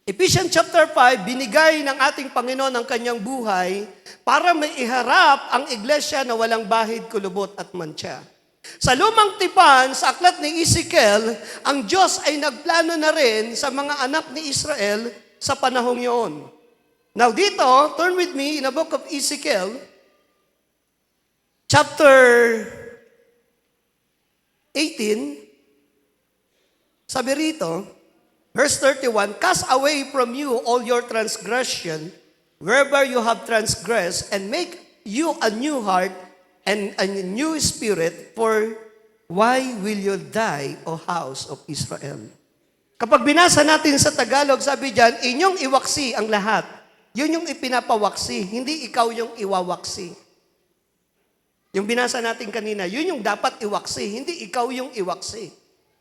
Ephesians chapter 5, binigay ng ating Panginoon ang kanyang buhay para maiharap ang iglesia na walang bahid, kulubot at mantsa. Sa lumang tipan, sa aklat ni Ezekiel, ang Diyos ay nagplano na rin sa mga anak ni Israel sa panahong yun. Now dito, turn with me in the book of Ezekiel, chapter 18, sabi rito, verse 31, cast away from you all your transgression, wherever you have transgressed, and make you a new heart and a new spirit, for why will you die, O house of Israel? Kapag binasa natin sa Tagalog, sabi diyan, inyong iwaksi ang lahat. Yun yung ipinapawaksi, hindi ikaw yung iwawaksi. Yung binasa natin kanina, yun yung dapat iwaksi, hindi ikaw yung iwaksi.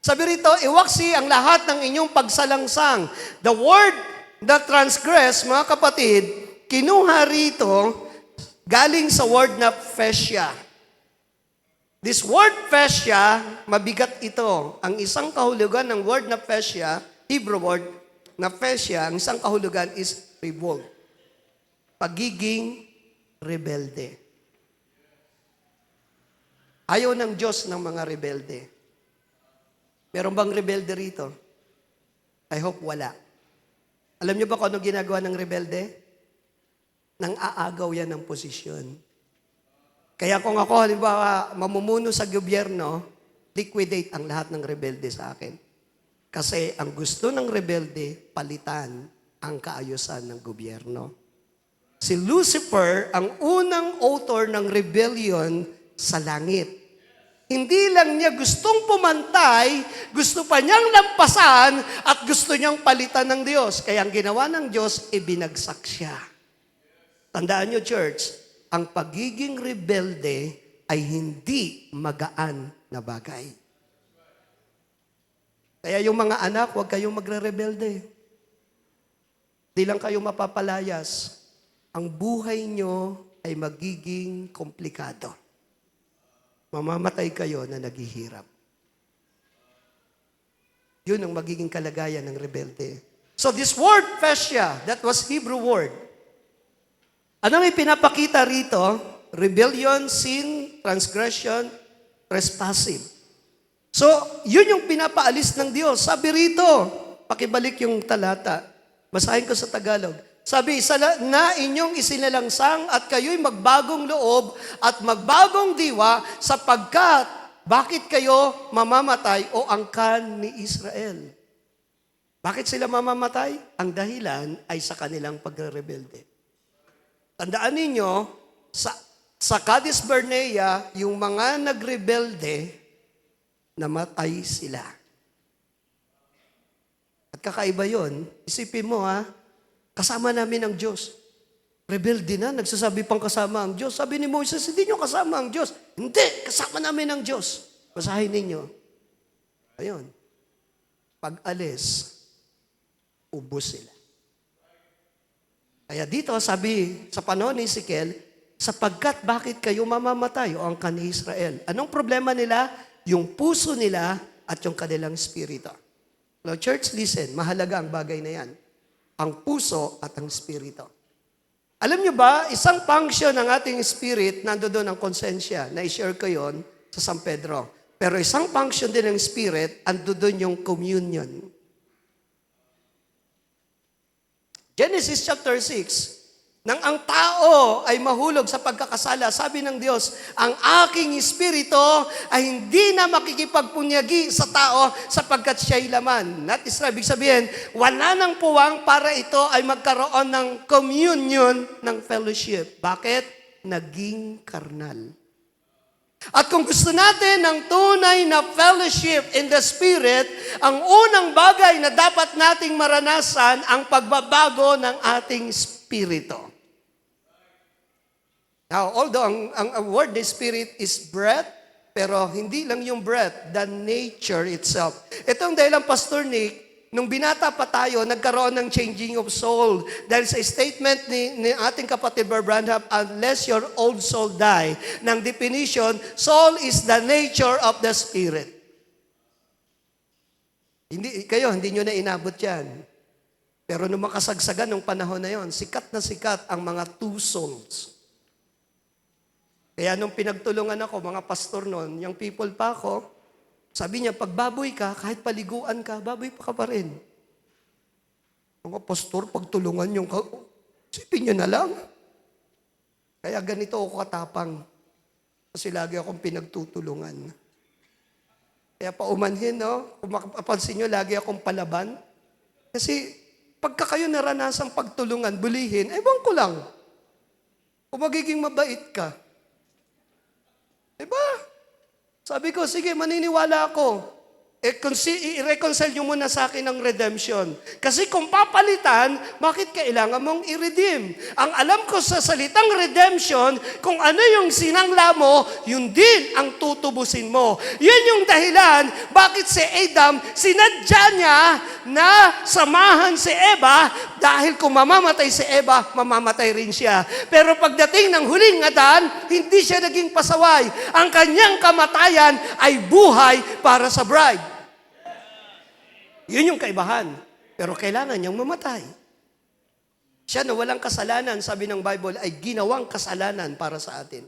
Sabi rito, iwaksi ang lahat ng inyong pagsalangsang. The word that transgress, mga kapatid, kinuha rito galing sa word na fesya. This word fesya, mabigat ito. Ang isang kahulugan ng word na fesya, Hebrew word na fesya, ang isang kahulugan is revolt. Pagiging rebelde. Ayaw ng Diyos ng mga rebelde. Meron bang rebelde rito? I hope wala. Alam niyo ba kung ano ginagawa ng rebelde? Nang aagaw yan ng posisyon. Kaya kung ako, halimbawa, mamumuno sa gobyerno, liquidate ang lahat ng rebelde sa akin. Kasi ang gusto ng rebelde, palitan ang kaayusan ng gobyerno. Si Lucifer, ang unang author ng rebellion sa langit. Hindi lang niya gustong pumantay, gusto pa niyang lampasan at gusto niyang palitan ng Diyos. Kaya ang ginawa ng Diyos, ibinagsak siya. Tandaan niyo, church, ang pagiging rebelde ay hindi magaan na bagay. Kaya yung mga anak, huwag kayong magre-rebelde. Di lang kayo mapapalayas. Ang buhay nyo ay magiging komplikado. Mamamatay kayo na naghihirap. Yun ang magiging kalagayan ng rebelde. So this word, fesya, that was Hebrew word. Anong ipinapakita rito? Rebellion, sin, transgression, trespassing. So, yun yung pinapaalis ng Diyos. Sabi rito, pakibalik yung talata. Basahin ko sa Tagalog. Sabi, na inyong isinalangsang at kayo'y magbagong loob at magbagong diwa sapagkat bakit kayo mamamatay o angkan ni Israel? Bakit sila mamamatay? Ang dahilan ay sa kanilang pagre-rebelde. Tandaan ninyo, sa Cadiz Barnea, yung mga nagrebelde, namatay sila. At kakaiba yun, isipin mo kasama namin ang Diyos. Rebelde na, nagsasabi pang kasama ang Diyos. Sabi ni Moses, hindi nyo kasama ang Diyos. Hindi, kasama namin ang Diyos. Basahin ninyo. Ayun. Pag-alis, ubos sila. Kaya dito, sabi sa panahon ni Ezekiel, sapagkat bakit kayo mamamatay o ang ni Israel? Anong problema nila? Yung puso nila at yung kanilang spirito. Now, church, listen, mahalaga ang bagay na yan. Ang puso at ang spirito. Alam nyo ba, isang function ng ating spirit, nandoon ang konsensya, na-share ko yon sa San Pedro. Pero isang function din ng spirit, andoon yung communion. Genesis chapter 6, nang ang tao ay mahulog sa pagkakasala, sabi ng Diyos, ang aking espiritu ay hindi na makikipagpunyagi sa tao sapagkat siya'y laman. That is, ibig sabihin, wala nang puwang para ito ay magkaroon ng communion ng fellowship. Bakit? Naging karnal. At kung gusto natin ng tunay na fellowship in the Spirit, ang unang bagay na dapat nating maranasan ang pagbabago ng ating spirito. Now, although ang word the Spirit is breath, pero hindi lang yung breath, the nature itself. Itong dahilan, Pastor Nick, nung binata pa tayo, nagkaroon ng changing of soul. Dahil sa statement ni ating kapatid Brother Branham, unless your old soul die, ng definition, soul is the nature of the spirit. Hindi nyo na inabot yan. Pero nung makasagsagan ng panahon na yon, sikat na sikat ang mga two souls. Kaya nung pinagtulungan ako, mga pastor noon, yung people pa ako, sabi niya, pag baboy ka, kahit paliguan ka, baboy pa rin. Mga pastor, pagtulungan yung sipin nyo na lang. Kaya ganito ako katapang. Kasi lagi akong pinagtutulungan. Kaya paumanhin, no? Kung makapansin nyo, lagi akong palaban. Kasi pagka kayo naranasang pagtulungan, bulihin, ewan ko lang. Kung magiging mabait ka. Diba? Sabi ko, sige, maniniwala ako. I-reconcile nyo muna sa akin ang redemption. Kasi kung papalitan, bakit kailangan mong i-redeem? Ang alam ko sa salitang redemption, kung ano yung sinangla mo, yun din ang tutubusin mo. Yun yung dahilan, bakit si Adam, sinadya niya na samahan si Eva, dahil kung mamamatay si Eva, mamamatay rin siya. Pero pagdating ng huling Adan, hindi siya naging pasaway. Ang kanyang kamatayan ay buhay para sa bride. Yun yung kaibahan. Pero kailangan niyang mamatay. Siya na walang kasalanan, sabi ng Bible, ay ginawang kasalanan para sa atin.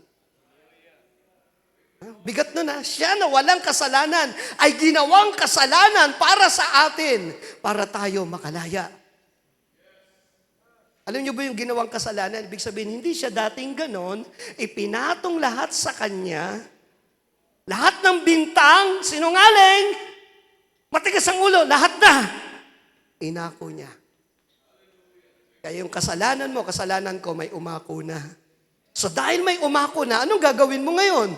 Bigat nun ha. Siya na walang kasalanan, ay ginawang kasalanan para sa atin, para tayo makalaya. Alam niyo ba yung ginawang kasalanan? Ibig sabihin, hindi siya dating ganon, ipinatong lahat sa kanya, lahat ng bintang, sinungaling, matigas ang ulo, lahat na. Inako niya. Kaya yung kasalanan mo, kasalanan ko, may umako na. So dahil may umako na, anong gagawin mo ngayon?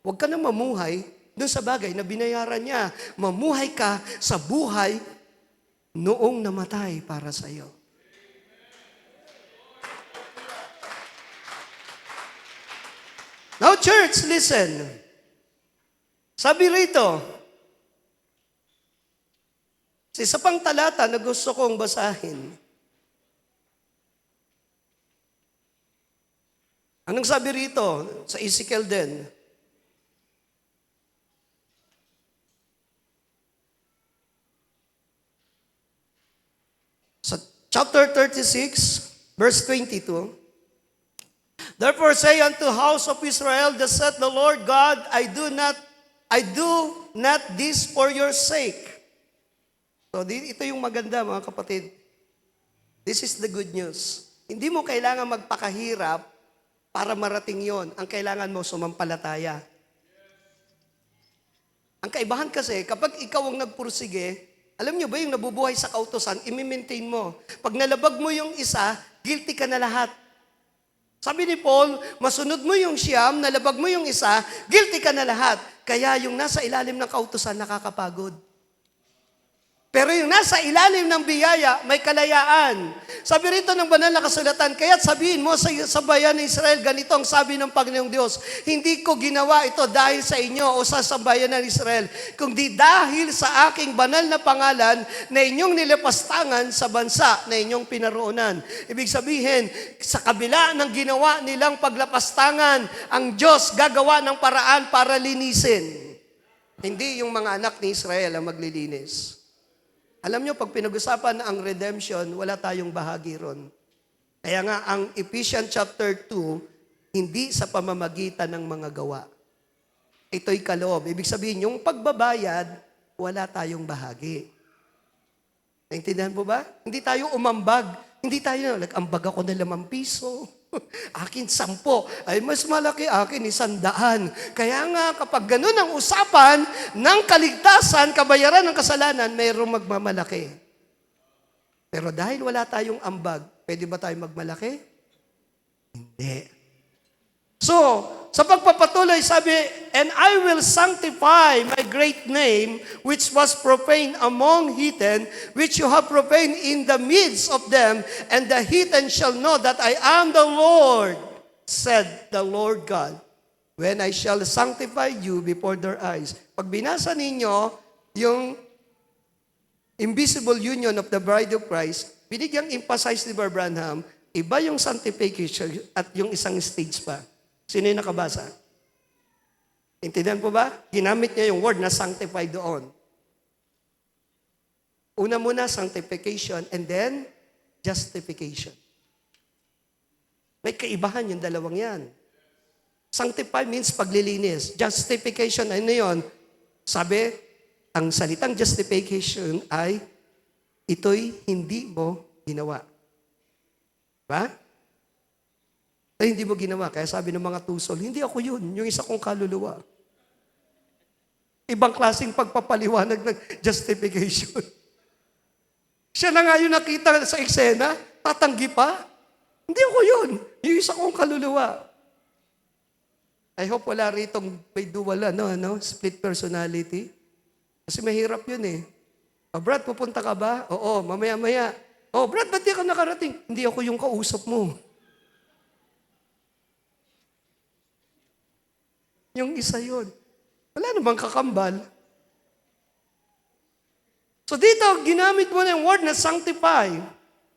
Huwag ka na mamuhay doon sa bagay na binayaran niya. Mamuhay ka sa buhay noong namatay para sa iyo. Now church, listen. Sabi rito, sa isa pang talata na gusto kong basahin. Anong sabi rito? Sa Ezekiel din. Sa chapter 36, verse 22. Therefore say unto house of Israel, thus saith the Lord God, I do not this for your sake. So, ito yung maganda, mga kapatid. This is the good news. Hindi mo kailangan magpakahirap para marating yon. Ang kailangan mo, sumampalataya. Ang kaibahan kasi, kapag ikaw ang nagpursige, alam nyo ba yung nabubuhay sa kautosan, i-maintain mo. Pag nalabag mo yung isa, guilty ka na lahat. Sabi ni Paul, masunod mo yung siyam, nalabag mo yung isa, guilty ka na lahat. Kaya yung nasa ilalim ng kautosan, nakakapagod. Pero yung nasa ilalim ng biyaya, may kalayaan. Sabi rito ng banal na kasulatan, kaya't sabihin mo sa bayan ng Israel, ganito ang sabi ng Panginoong Diyos, hindi ko ginawa ito dahil sa inyo o sa sambayan ng Israel, kundi dahil sa aking banal na pangalan na inyong nilapastangan sa bansa na inyong pinaroonan. Ibig sabihin, sa kabila ng ginawa nilang paglapastangan, ang Diyos gagawa ng paraan para linisin. Hindi yung mga anak ni Israel ang maglilinis. Alam nyo, pag pinag-usapan ang redemption, wala tayong bahagi ron. Kaya nga, ang Ephesians chapter 2, hindi sa pamamagitan ng mga gawa. Ito'y kaloob. Ibig sabihin, yung pagbabayad, wala tayong bahagi. Naintindihan po ba? Hindi tayo umambag. Hindi tayo, nag-ambag ako ng 5 piso. Akin 10. Ay, mas malaki akin 100. Kaya nga, kapag ganun ang usapan ng kaligtasan, kabayaran ng kasalanan, mayroong magmamalaki. Pero dahil wala tayong ambag, pwede ba tayo magmalaki? Hindi. So, sa pagpapatuloy, sabi, and I will sanctify my great name, which was profaned among heathen, which you have profaned in the midst of them, and the heathen shall know that I am the Lord, said the Lord God, when I shall sanctify you before their eyes. Pag binasa ninyo yung invisible union of the bride of Christ, binigyang emphasize ni Brother Branham, iba yung sanctification at yung isang stage pa. Sino yung nakabasa? Intindihan po ba? Ginamit niya yung word na sanctify doon. Una muna, sanctification, and then, justification. May kaibahan yung dalawang yan. Sanctify means paglilinis. Justification, ano yun? Sabi, ang salitang justification ay, ito'y hindi mo ginawa. Ba? Ay, hindi mo ginawa. Kaya sabi ng mga tusol, hindi ako yun, yung isa kong kaluluwa. Ibang klaseng pagpapaliwanag ng justification. Siya na nga yung nakita sa eksena, tatanggi pa. Hindi ako yun. Yung isa kong kaluluwa. I hope wala ritong may dual, split personality. Kasi mahirap yun eh. Oh, Brad, pupunta ka ba? Oo, mamaya-maya. Oh, Brad, ba't di ka nakarating? Hindi ako yung kausap mo. Yung isa yun. Wala namang kakambal. So dito, ginamit mo na yung word na sanctify.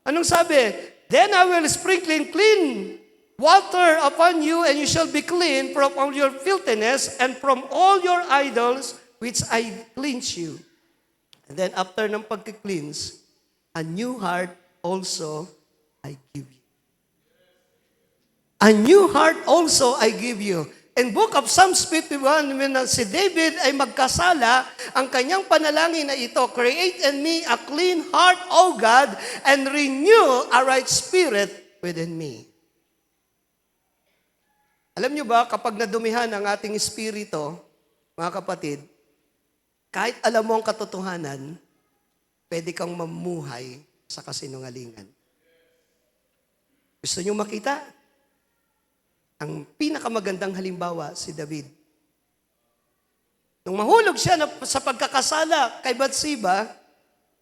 Anong sabi? Then I will sprinkle clean water upon you, and you shall be clean from all your filthiness and from all your idols which I cleanse you. And then after ng pagka-cleanse, a new heart also I give you. A new heart also I give you. In book of Psalms 51, when si David ay magkasala, ang kanyang panalangin na ito, create in me a clean heart, O God, and renew a right spirit within me. Alam niyo ba, kapag nadumihan ang ating espiritu, mga kapatid, kahit alam mo ang katotohanan, pwede kang mamuhay sa kasinungalingan. Gusto niyo makita? Ang pinakamagandang halimbawa, si David. Nung mahulog siya sa pagkakasala kay Bathsheba,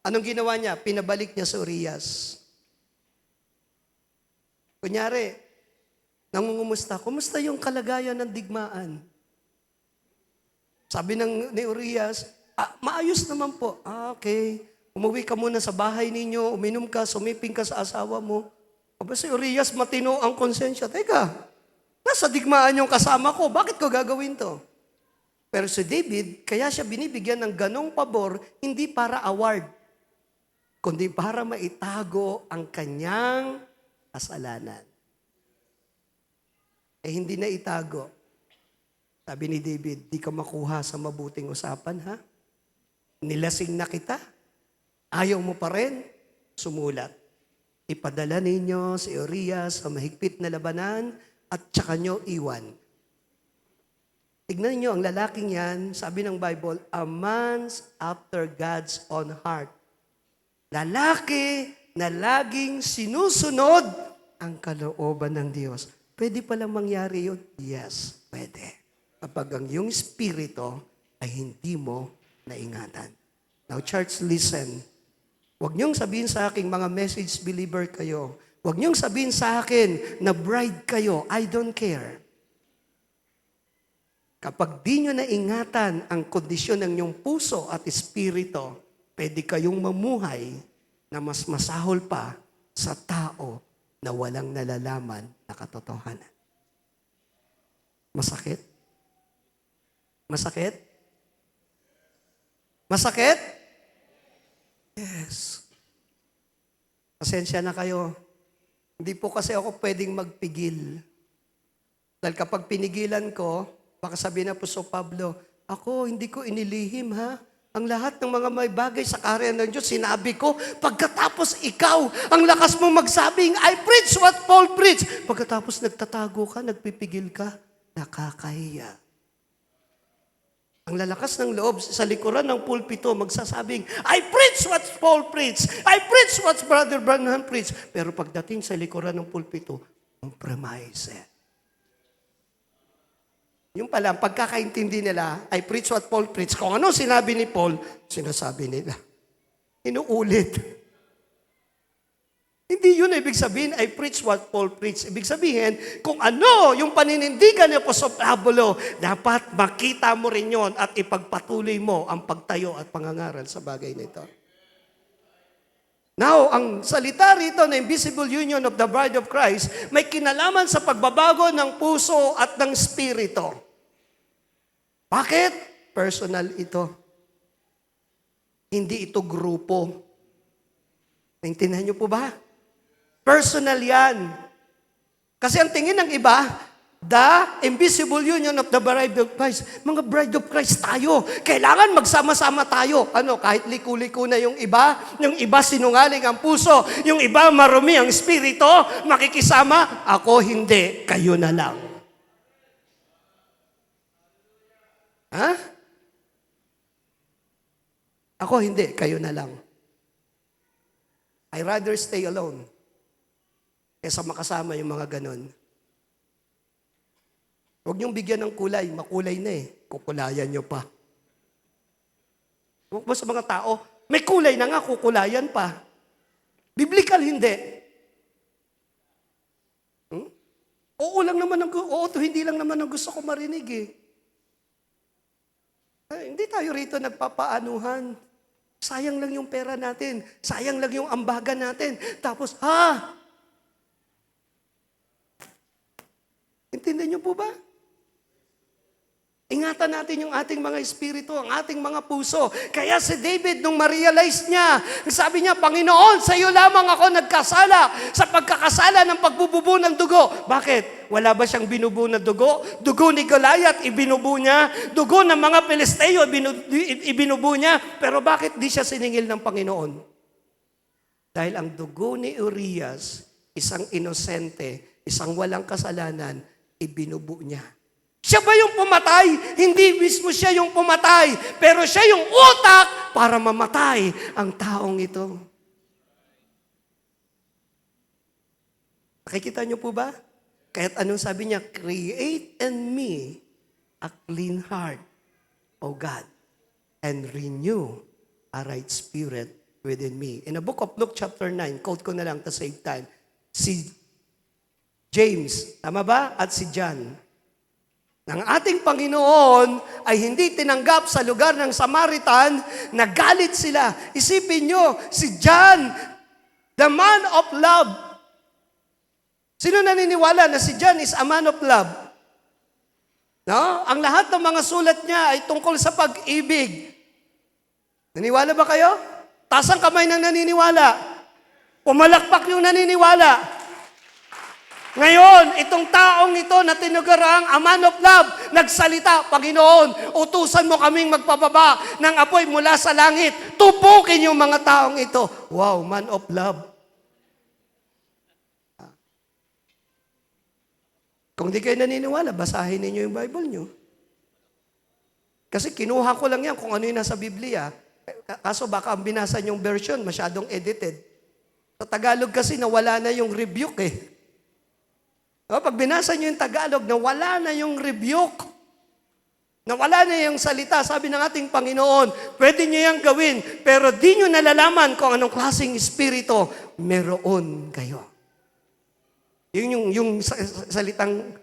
anong ginawa niya? Pinabalik niya sa Urias. Kunyari, nangungumusta, kumusta yung kalagayan ng digmaan? Sabi ni Urias, maayos naman po. Okay. Umuwi ka muna sa bahay ninyo, uminom ka, sumiping ka sa asawa mo. Aba si Urias, matino ang konsensya. Teka, nasa digmaan yung kasama ko, bakit ko gagawin to? Pero si David, kaya siya binibigyan ng ganong pabor, hindi para award, kundi para maitago ang kanyang kasalanan. Hindi na itago. Sabi ni David, di ka makuha sa mabuting usapan, ha? Nilasing na kita. Ayaw mo pa rin? Sumulat. Ipadala ninyo si Urias sa mahigpit na labanan at tsaka nyo iwan. Tignan nyo, ang lalaking yan, sabi ng Bible, a man after God's own heart. Lalaki na laging sinusunod ang kalooban ng Diyos. Pwede palang mangyari yun? Yes, pwede. Kapag ang iyong spirito ay hindi mo naingatan. Now, church, listen. Huwag niyong sabihin sa aking mga message believer kayo. Huwag niyong sabihin sa akin na bride kayo. I don't care. Kapag di nyo naingatan ang kondisyon ng inyong puso at espirito, pwede kayong mamuhay na mas masahol pa sa tao na walang nalalaman na katotohanan. Masakit? Masakit? Masakit? Yes. Pasensya na kayo. Hindi po kasi ako pwedeng magpigil. Dahil kapag pinigilan ko, baka sabihin na po so Pablo, ako hindi ko inilihim ha. Ang lahat ng mga may bagay sa kaharian ng Diyos, sinabi ko, pagkatapos ikaw, ang lakas mong magsabing, I preach what Paul preached. Pagkatapos nagtatago ka, nagpipigil ka, nakakahiya. Ang lalakas ng loob sa likuran ng pulpito, magsasabing, I preach what Paul preached. I preach what Brother Branham preached. Pero pagdating sa likuran ng pulpito, compromise. Yung pala, pagkakaintindi nila, I preach what Paul preached. Kung ano sinabi ni Paul, sinasabi nila. Inuulit. Hindi yun ibig sabihin, I preach what Paul preached. Ibig sabihin, kung ano yung paninindigan ni Apostol Pablo, dapat makita mo rin yon at ipagpatuloy mo ang pagtayo at pangangaral sa bagay nito. Now, ang salita rito na invisible union of the bride of Christ, may kinalaman sa pagbabago ng puso at ng spirito. Bakit? Personal ito. Hindi ito grupo. Naintindihan niyo po ba? Personal yan. Kasi ang tingin ng iba, the invisible union of the bride of Christ. Mga bride of Christ tayo. Kailangan magsama-sama tayo. Kahit liku-liku na yung iba sinungaling ang puso, yung iba marumi ang espiritu, makikisama, ako hindi, kayo na lang. Ha? Ako hindi, kayo na lang. I rather stay alone kaysa makasama yung mga ganon. Huwag niyong bigyan ng kulay. Makulay na eh. Kukulayan niyo pa. Huwag mo sa mga tao, may kulay na nga, kukulayan pa. Biblical hindi. Hindi lang naman ang gusto ko marinig eh. Hindi tayo rito nagpapaanuhan. Sayang lang yung pera natin. Sayang lang yung ambagan natin. Tapos, intindihan niyo po ba? Ingatan natin yung ating mga espiritu, ang ating mga puso. Kaya si David, nung ma-realize niya, sabi niya, Panginoon, sa iyo lamang ako nagkasala sa pagkakasala ng pagbububo ng dugo. Bakit? Wala ba siyang binubuo na dugo? Dugo ni Goliath, ibinubuo niya. Dugo ng mga Pilisteo, ibinubuo niya. Pero bakit di siya siningil ng Panginoon? Dahil ang dugo ni Urias, isang inosente, isang walang kasalanan, ibinubuo niya. Siya ba yung pumatay? Hindi mismo siya yung pumatay, pero siya yung utak para mamatay ang taong ito. Nakikita niyo po ba? Kahit anong sabi niya, create in me a clean heart, O God, and renew a right spirit within me. In the book of Luke chapter 9, quote ko na lang to save time, si James, tama ba? At si John, ng ating Panginoon ay hindi tinanggap sa lugar ng Samaritan, nagalit sila. Isipin nyo, si John, the man of love. Sino naniniwala na si John is a man of love? No? Ang lahat ng mga sulat niya ay tungkol sa pag-ibig. Naniwala ba kayo? Taas ang kamay ng naniniwala. Pumalakpak yung naniniwala. Ngayon, itong taong ito na tinugarang a man of love, nagsalita, Panginoon, utusan mo kaming magpababa ng apoy mula sa langit. Tupukin yung mga taong ito. Wow, man of love. Kung di kayo naniniwala, basahin ninyo yung Bible nyo. Kasi kinuha ko lang yan kung ano yung nasa Biblia. Kaso baka ang binasa nyong version, masyadong edited. Sa Tagalog kasi nawala na yung rebuke eh. Pag binasa nyo yung Tagalog, nawala na yung rebuke. Nawala na yung salita. Sabi ng ating Panginoon, pwede nyo yung gawin, pero di nyo nalalaman kung anong klaseng espiritu meron kayo. Yung salitang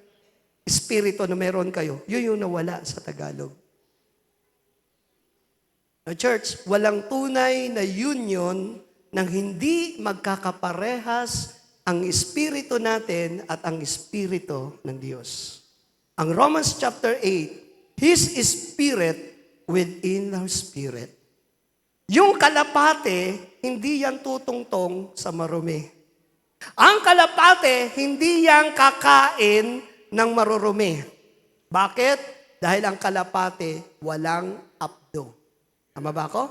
espiritu na meron kayo, yun yung nawala sa Tagalog. Now, church, walang tunay na union nang hindi magkakaparehas ang espiritu natin at ang espiritu ng Diyos. Ang Romans chapter 8, His Spirit within our spirit. Yung kalapate, hindi yan tutungtong sa marumi. Ang kalapate, hindi yan kakain ng marurumi. Bakit? Dahil ang kalapate, walang abdo. Tama ba ako?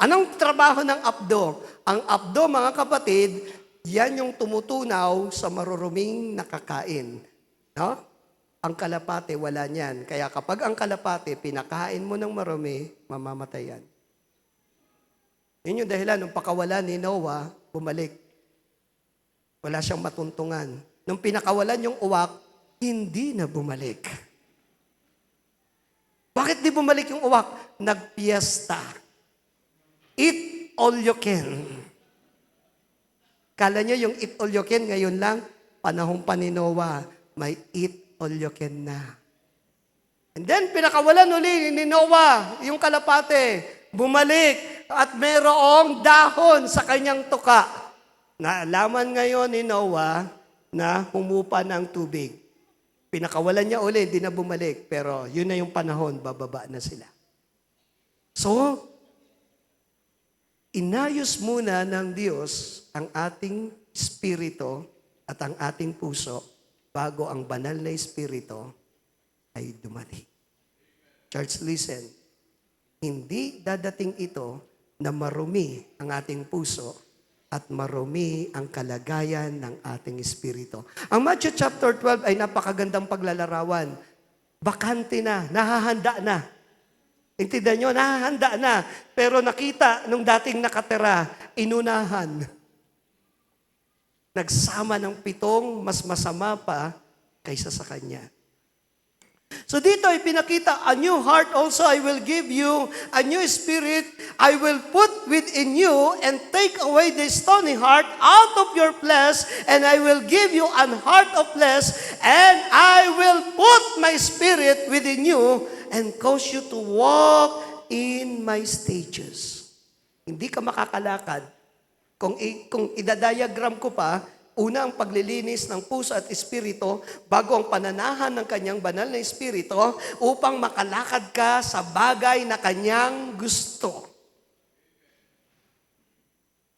Anong trabaho ng abdo? Ang abdo, mga kapatid, yan yung tumutunaw sa maruruming nakakain. No? Ang kalapate, wala niyan. Kaya kapag ang kalapate, pinakain mo ng marumi, mamamatay yan. Yun yung dahilan, nung pakawalan ni Noah, bumalik. Wala siyang matuntungan. Nung pinakawalan yung uwak, hindi na bumalik. Bakit di bumalik yung uwak? Nagpiesta. Eat all you can. Kala nyo yung eat all you can, ngayon lang, panahong pa ni Noah, may eat all you can na. And then, pinakawalan uli ni Noah, yung kalapate. bumalik at mayroong dahon sa kanyang tuka. Naalaman ngayon ni Noah na humupa na ang tubig. Pinakawalan niya ulit, di na bumalik. Pero yun na yung panahon, bababa na sila. So, inayos muna ng Diyos ang ating espiritu at ang ating puso bago ang banal na espiritu ay dumating. Church, listen. Hindi dadating ito na marumi ang ating puso at marumi ang kalagayan ng ating espiritu. Ang Matthew chapter 12 ay napakagandang paglalarawan. Bakante na, nahahanda na. Intindihan nyo, nahahanda na. Pero nakita nung dating nakatira, inunahan. Nagsama ng 7 mas masama pa kaysa sa kanya. So dito ay pinakita, a new heart also I will give you, a new spirit I will put within you, and take away the stony heart out of your flesh, and I will give you an heart of flesh, and I will put my spirit within you, and cause you to walk in my stages. Hindi ka makakalakad. Kung idadiagram ko pa, una ang paglilinis ng puso at espiritu bago ang pananahan ng kanyang banal na espiritu upang makalakad ka sa bagay na kanyang gusto.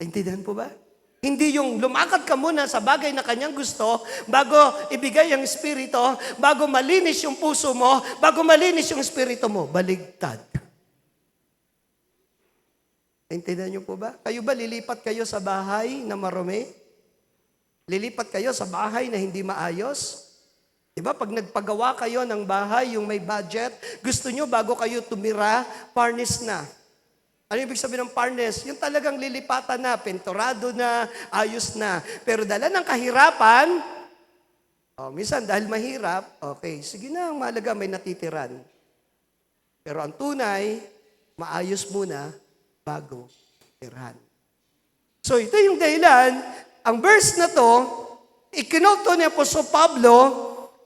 Intindihan po ba? Hindi yung lumakad ka muna sa bagay na kanyang gusto bago ibigay ang espiritu, bago malinis yung puso mo, bago malinis yung espiritu mo. Baligtad. Intindihan niyo po ba? Kayo ba lilipat kayo sa bahay na marumi? Lilipat kayo sa bahay na hindi maayos? Diba? Pag nagpagawa kayo ng bahay, yung may budget, gusto nyo bago kayo tumira, furnace na. Ano ibig sabihin ng furnace? Yung talagang lilipatan na, pinturado na, ayos na. Pero dala ng kahirapan, minsan dahil mahirap, okay, sige na, ang mahalaga may natitiran. Pero ang tunay, maayos muna bago tirahan. So ito yung dahilan. Ang verse na to, ikinoto ni Apostol Pablo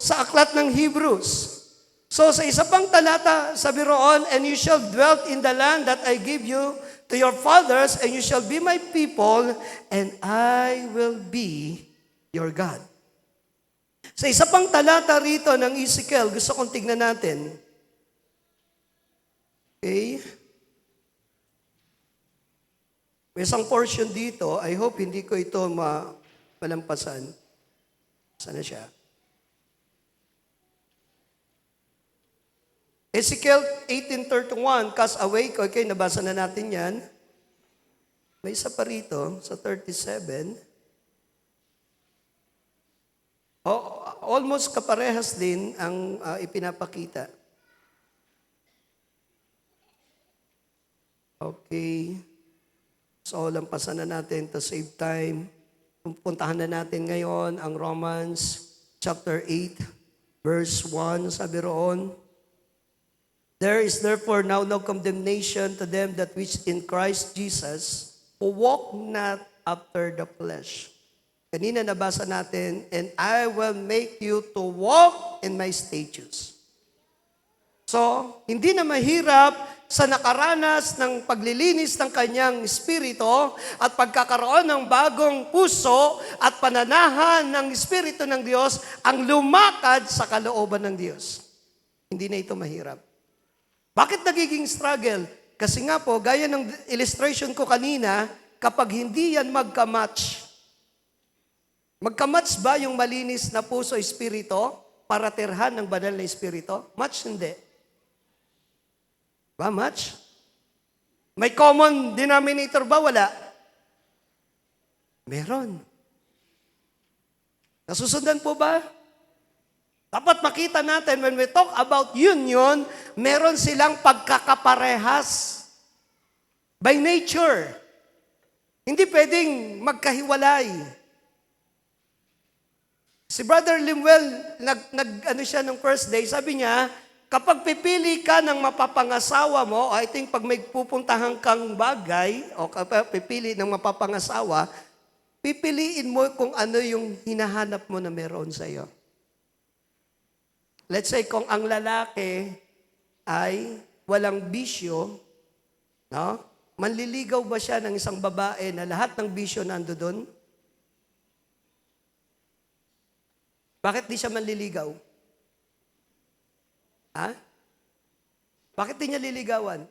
sa aklat ng Hebrews. So sa isa pang talata, sabi roon, and you shall dwell in the land that I give you to your fathers, and you shall be my people, and I will be your God. Sa isa pang talata rito ng Ezekiel, gusto kong tignan natin. Okay? May isang portion dito, I hope hindi ko ito malampasan. Sana siya? Ezekiel 18:31, cast awake. Okay, nabasa na natin yan. May isa pa rito, sa 37. Almost kaparehas din ang ipinapakita. Okay. So, lampasan na natin to save time. Puntahan na natin ngayon ang Romans chapter 8, verse 1. Sabi roon, there is therefore now no condemnation to them that which in Christ Jesus, who walk not after the flesh. Kanina nabasa natin, and I will make you to walk in my statutes. So, hindi na mahirap sa nakaranas ng paglilinis ng kanyang espiritu at pagkakaroon ng bagong puso at pananahan ng espiritu ng Diyos ang lumakad sa kalooban ng Diyos. Hindi na ito mahirap. Bakit nagiging struggle? Kasi nga po, gaya ng illustration ko kanina, kapag hindi yan magka-match ba yung malinis na puso espiritu para tirhan ng banal na espiritu? Match hindi. Ba, match? May common denominator ba? Wala. Meron. Nasusundan po ba? Dapat makita natin, when we talk about union, meron silang pagkakaparehas. By nature. Hindi pwedeng magkahiwalay. Si Brother Limuel, nag siya nung first day, sabi niya, kapag pipili ka ng mapapangasawa mo, I think pag may pupuntahan kang bagay, o kapag pipili ng mapapangasawa, pipiliin mo kung ano yung hinahanap mo na meron sa iyo. Let's say, kung ang lalaki ay walang bisyo, No? Manliligaw ba siya ng isang babae na lahat ng bisyo nando doon? Bakit di siya manliligaw? Ha? Bakit di niya liligawan?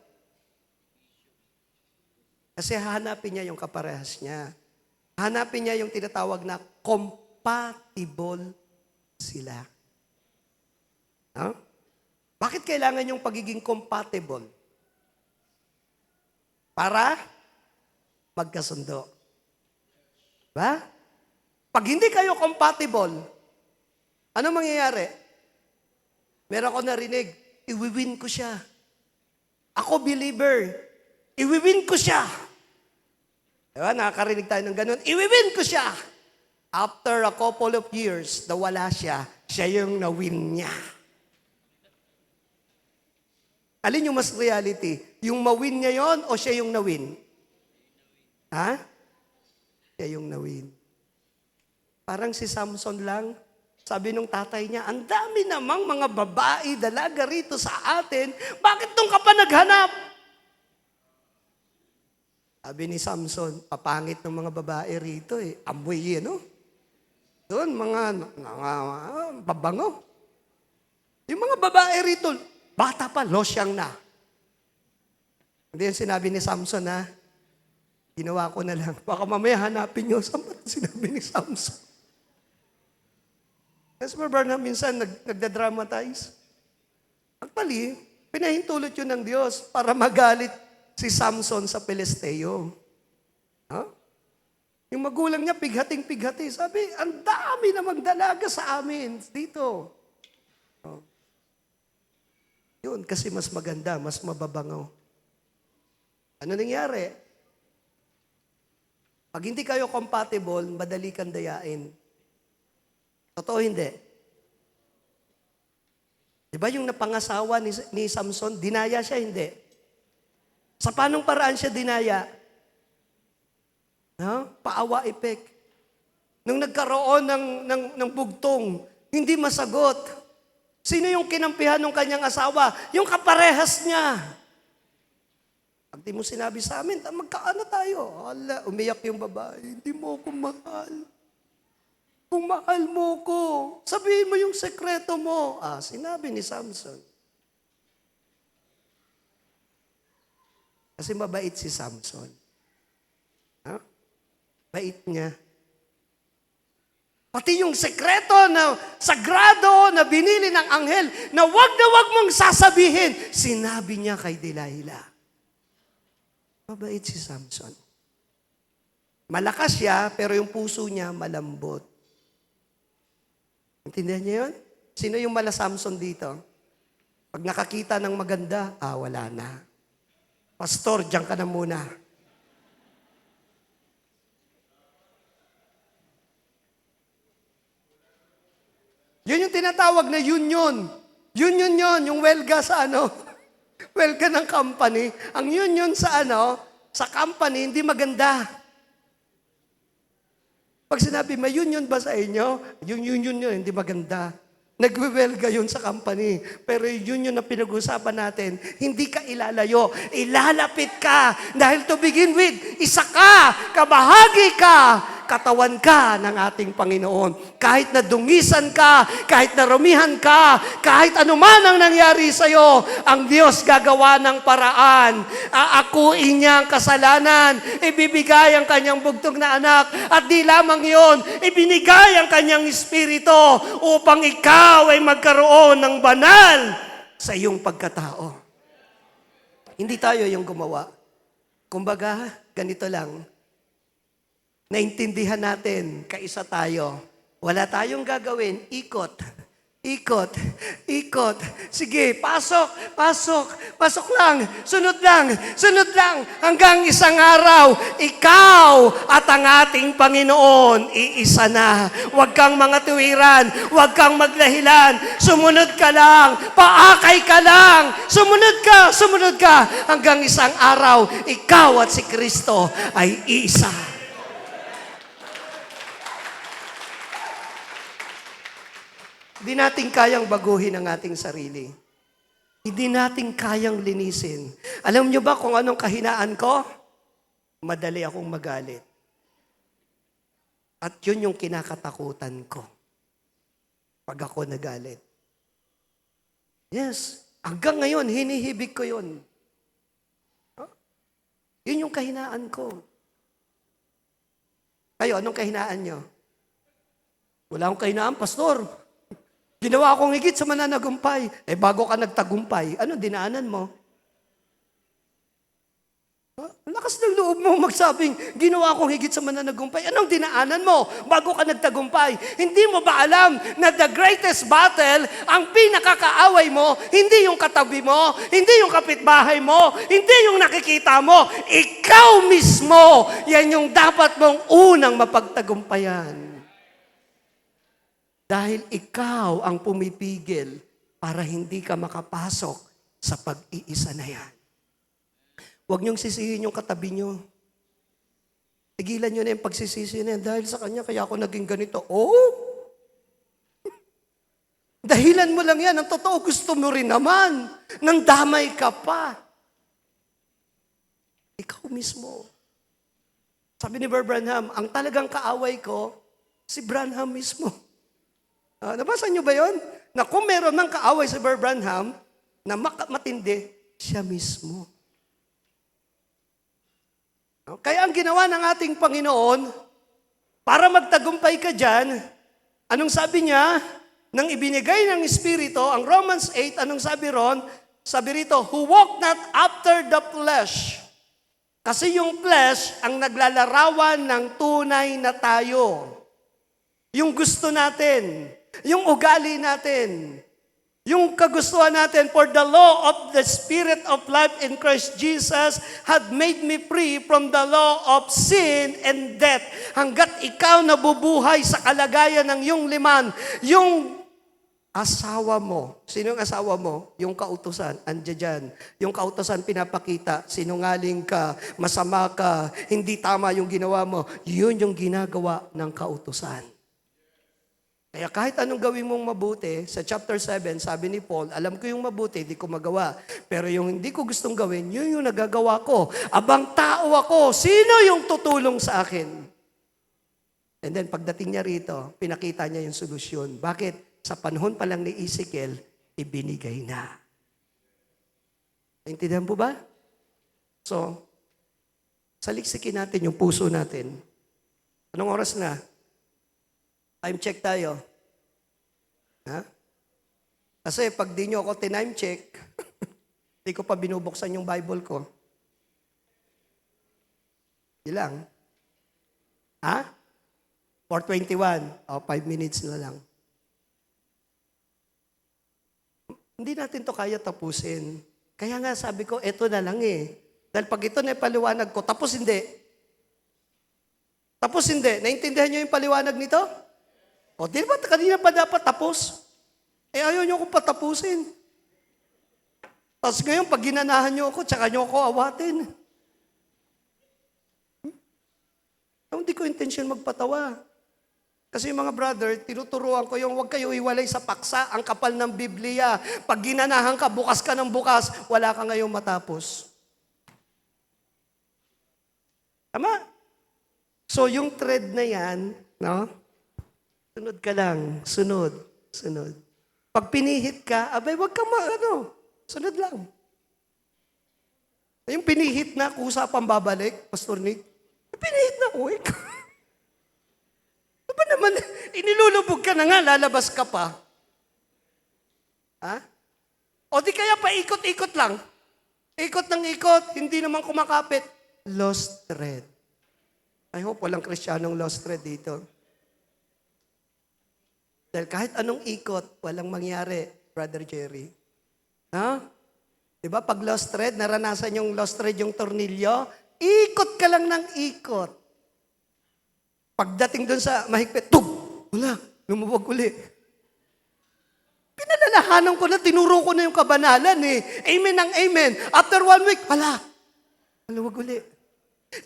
Kasi hahanapin niya yung kaparehas niya. Hanapin niya yung tinatawag na compatible sila. No? Bakit kailangan yung pagiging compatible? Para magkasundo. Ba? Pag hindi kayo compatible, ano mangyayari? Meron ko narinig, iwiwin ko siya. Ako believer, iwiwin ko siya. Diba? Nakakarinig tayo ng ganun. Iwiwin ko siya. After a couple of years, nawala siya, siya yung na-win niya. Alin yung mas reality? Yung ma-win niya yon o siya yung na-win? Ha? Siya yung na-win. Parang si Samson lang, sabi nung tatay niya, ang dami namang mga babae, dalaga rito sa atin, bakit nung ka pa naghanap? Sabi ni Samson, papangit ng mga babae rito eh. Amoy yun, no? Doon, mga babango. Yung mga babae rito, bata pa, losyang na. Hindi yung sinabi ni Samson, ha? Ginawa ko na lang. Baka mamaya hanapin nyo, saan ba sinabi ni Samson? Kasi Brother, minsan nagdadramatize. Actually, pinahintulot yun ng Diyos para magalit si Samson sa Pelisteo. Huh? Yung magulang niya, pighating-pighati. Sabi, ang dami namang dalaga sa amin dito. Oh. Yun, kasi mas maganda, mas mababangaw. Ano nangyari? Pag hindi kayo compatible, madali kang dayain. Totoo hindi? Di ba yung napangasawa ni Samson, dinaya siya, hindi? Sa panong paraan siya dinaya? No? Paawa effect. Nung nagkaroon ng bugtong, hindi masagot. Sino yung kinampihan ng kanyang asawa? Yung kaparehas niya. Pag di mo sinabi sa amin, magkaano tayo? Ala, umiyak yung babae, hindi mo ako mahal. Kung mahal mo ko, sabihin mo yung sekreto mo. Sinabi ni Samson. Kasi mabait si Samson. Bait niya. Pati yung sekreto na sagrado na binili ng anghel na wag mong sasabihin, sinabi niya kay Delilah. Mabait si Samson. Malakas siya, pero yung puso niya malambot. Intindihan niyo yun? Sino yung mala Samson dito? Pag nakakita ng maganda, wala na. Pastor, diyan ka na muna. Yun yung tinatawag na union. Union yun, yung welga sa welga ng company. Ang union sa sa company, hindi maganda. Pag sinabi, may union ba sa inyo? Yung union yun, hindi maganda. Nagwewelga yun sa company. Pero yung union na pinag-usapan natin, hindi ka ilalayo. Ilalapit ka. Dahil to begin with, isa ka, kabahagi ka, katawan ka ng ating Panginoon. Kahit na dungisan ka, kahit na rumihan ka, kahit anuman ang nangyari sa'yo, ang Diyos gagawa ng paraan. Aakuin niya ang kasalanan, ibibigay ang kanyang bugtong na anak, at di lamang yon, ibinigay ang kanyang espiritu upang ikaw ay magkaroon ng banal sa iyong pagkatao. Hindi tayo yung gumawa. Kumbaga, ganito lang. Naintindihan natin, kaisa tayo. Wala tayong gagawin, ikot. Ikot, ikot. Sige, pasok, pasok, pasok lang, sunod lang, hanggang isang araw, ikaw at ang ating Panginoon, iisa na. Huwag kang mga tuwiran, huwag kang magdahilan, sumunod ka lang, paakay ka lang, sumunod ka, hanggang isang araw, ikaw at si Kristo ay iisa. Hindi natin kayang baguhin ang ating sarili. Hindi natin kayang linisin. Alam nyo ba kung anong kahinaan ko? Madali akong magalit. At yun yung kinakatakutan ko. Pag ako nagalit. Yes. Hanggang ngayon, hinihibig ko yun. Yun yung kahinaan ko. Kayo, anong kahinaan nyo? Wala akong kahinaan, pastor. Ginawa akong higit sa mananagumpay. Bago ka nagtagumpay, ano dinaanan mo? Lakas ng loob mo magsabing, ginawa akong higit sa mananagumpay. Anong dinaanan mo bago ka nagtagumpay? Hindi mo ba alam na the greatest battle, ang pinakakaaway mo, hindi yung katabi mo, hindi yung kapitbahay mo, hindi yung nakikita mo, ikaw mismo. Yan yung dapat mong unang mapagtagumpayan. Dahil ikaw ang pumipigil para hindi ka makapasok sa pag-iisa na yan. Huwag niyong sisihin yung katabi niyo. Tigilan niyo na yung pagsisisi na yan. Dahil sa kanya, kaya ako naging ganito. Oh! Dahilan mo lang yan. Ang totoo, gusto mo rin naman. Nang damay ka pa. Ikaw mismo. Sabi ni Brother Branham, ang talagang kaaway ko, si Branham mismo. Nabasa niyo ba yun? Na kung meron ng kaaway si Brother Branham, na matindi, siya mismo. Kaya ang ginawa ng ating Panginoon, para magtagumpay ka dyan, anong sabi niya? Nang ibinigay ng Espiritu, ang Romans 8, anong sabi ron? Sabi rito, who walk not after the flesh. Kasi yung flesh ang naglalarawan ng tunay na tayo. Yung gusto natin, yung ugali natin, yung kagustuhan natin, for the law of the Spirit of life in Christ Jesus had made me free from the law of sin and death. Hanggat ikaw nabubuhay sa kalagayan ng iyong liman, yung asawa mo, sino yung asawa mo? Yung kautusan, andyan dyan. Yung kautusan pinapakita, sinungaling ka, masama ka, hindi tama yung ginawa mo, yun yung ginagawa ng kautusan. Kaya kahit anong gawin mong mabuti, sa chapter 7, sabi ni Paul, alam ko yung mabuti, di ko magawa. Pero yung hindi ko gustong gawin, yun yung nagagawa ko. Abang tao ako, sino yung tutulong sa akin? And then pagdating niya rito, pinakita niya yung solusyon. Bakit? Sa panahon pa lang ni Ezekiel, ibinigay na. Naintindihan po ba? So, saliksikin natin yung puso natin. Anong oras na? Time check tayo. Ha? Kasi pag di nyo ako time check, di ko pa binubuksan yung Bible ko. Di lang. Ha? 4:21. 5 minutes na lang. Hindi natin to kaya tapusin. Kaya nga sabi ko, eto na lang eh. Dahil pag ito na paliwanag ko, tapos hindi. Tapos hindi. Naintindihan nyo yung paliwanag nito? O, di ba kanina pa dapat tapos? Ayaw nyo akong patapusin. Tapos ngayon, pag ginanahan nyo ako, tsaka nyo ako awatin. Hindi ko intensyon magpatawa. Kasi mga brother, tinuturuan ko yung huwag kayo iwalay sa paksa, ang kapal ng Biblia. Pag ginanahan ka, bukas ka ng bukas, wala ka ngayong matapos. Tama? So yung thread na yan, no? Sunod ka lang, sunod. Pag pinihit ka, abay, wag ka sunod lang. Yung pinihit na, kusa pang babalik, Pastor Nick, pinihit na, uwi ka. Ano ba naman, inilulubog ka na nga, lalabas ka pa. Ha? O di kaya paikot-ikot lang. Ikot ng ikot, hindi naman kumakapit. Lost thread. I hope walang Kristiyanong lost thread dito. Dahil kahit anong ikot, walang mangyari, Brother Jerry. Ha? Diba? Pag lost thread, naranasan yung lost thread yung tornilyo, ikot ka lang ng ikot. Pagdating dun sa mahigpit, wala, lumubog uli. Pinalalahanan ko na, tinuro ko na yung kabanalan eh. Amen ang amen. After 1 week, lumubog uli.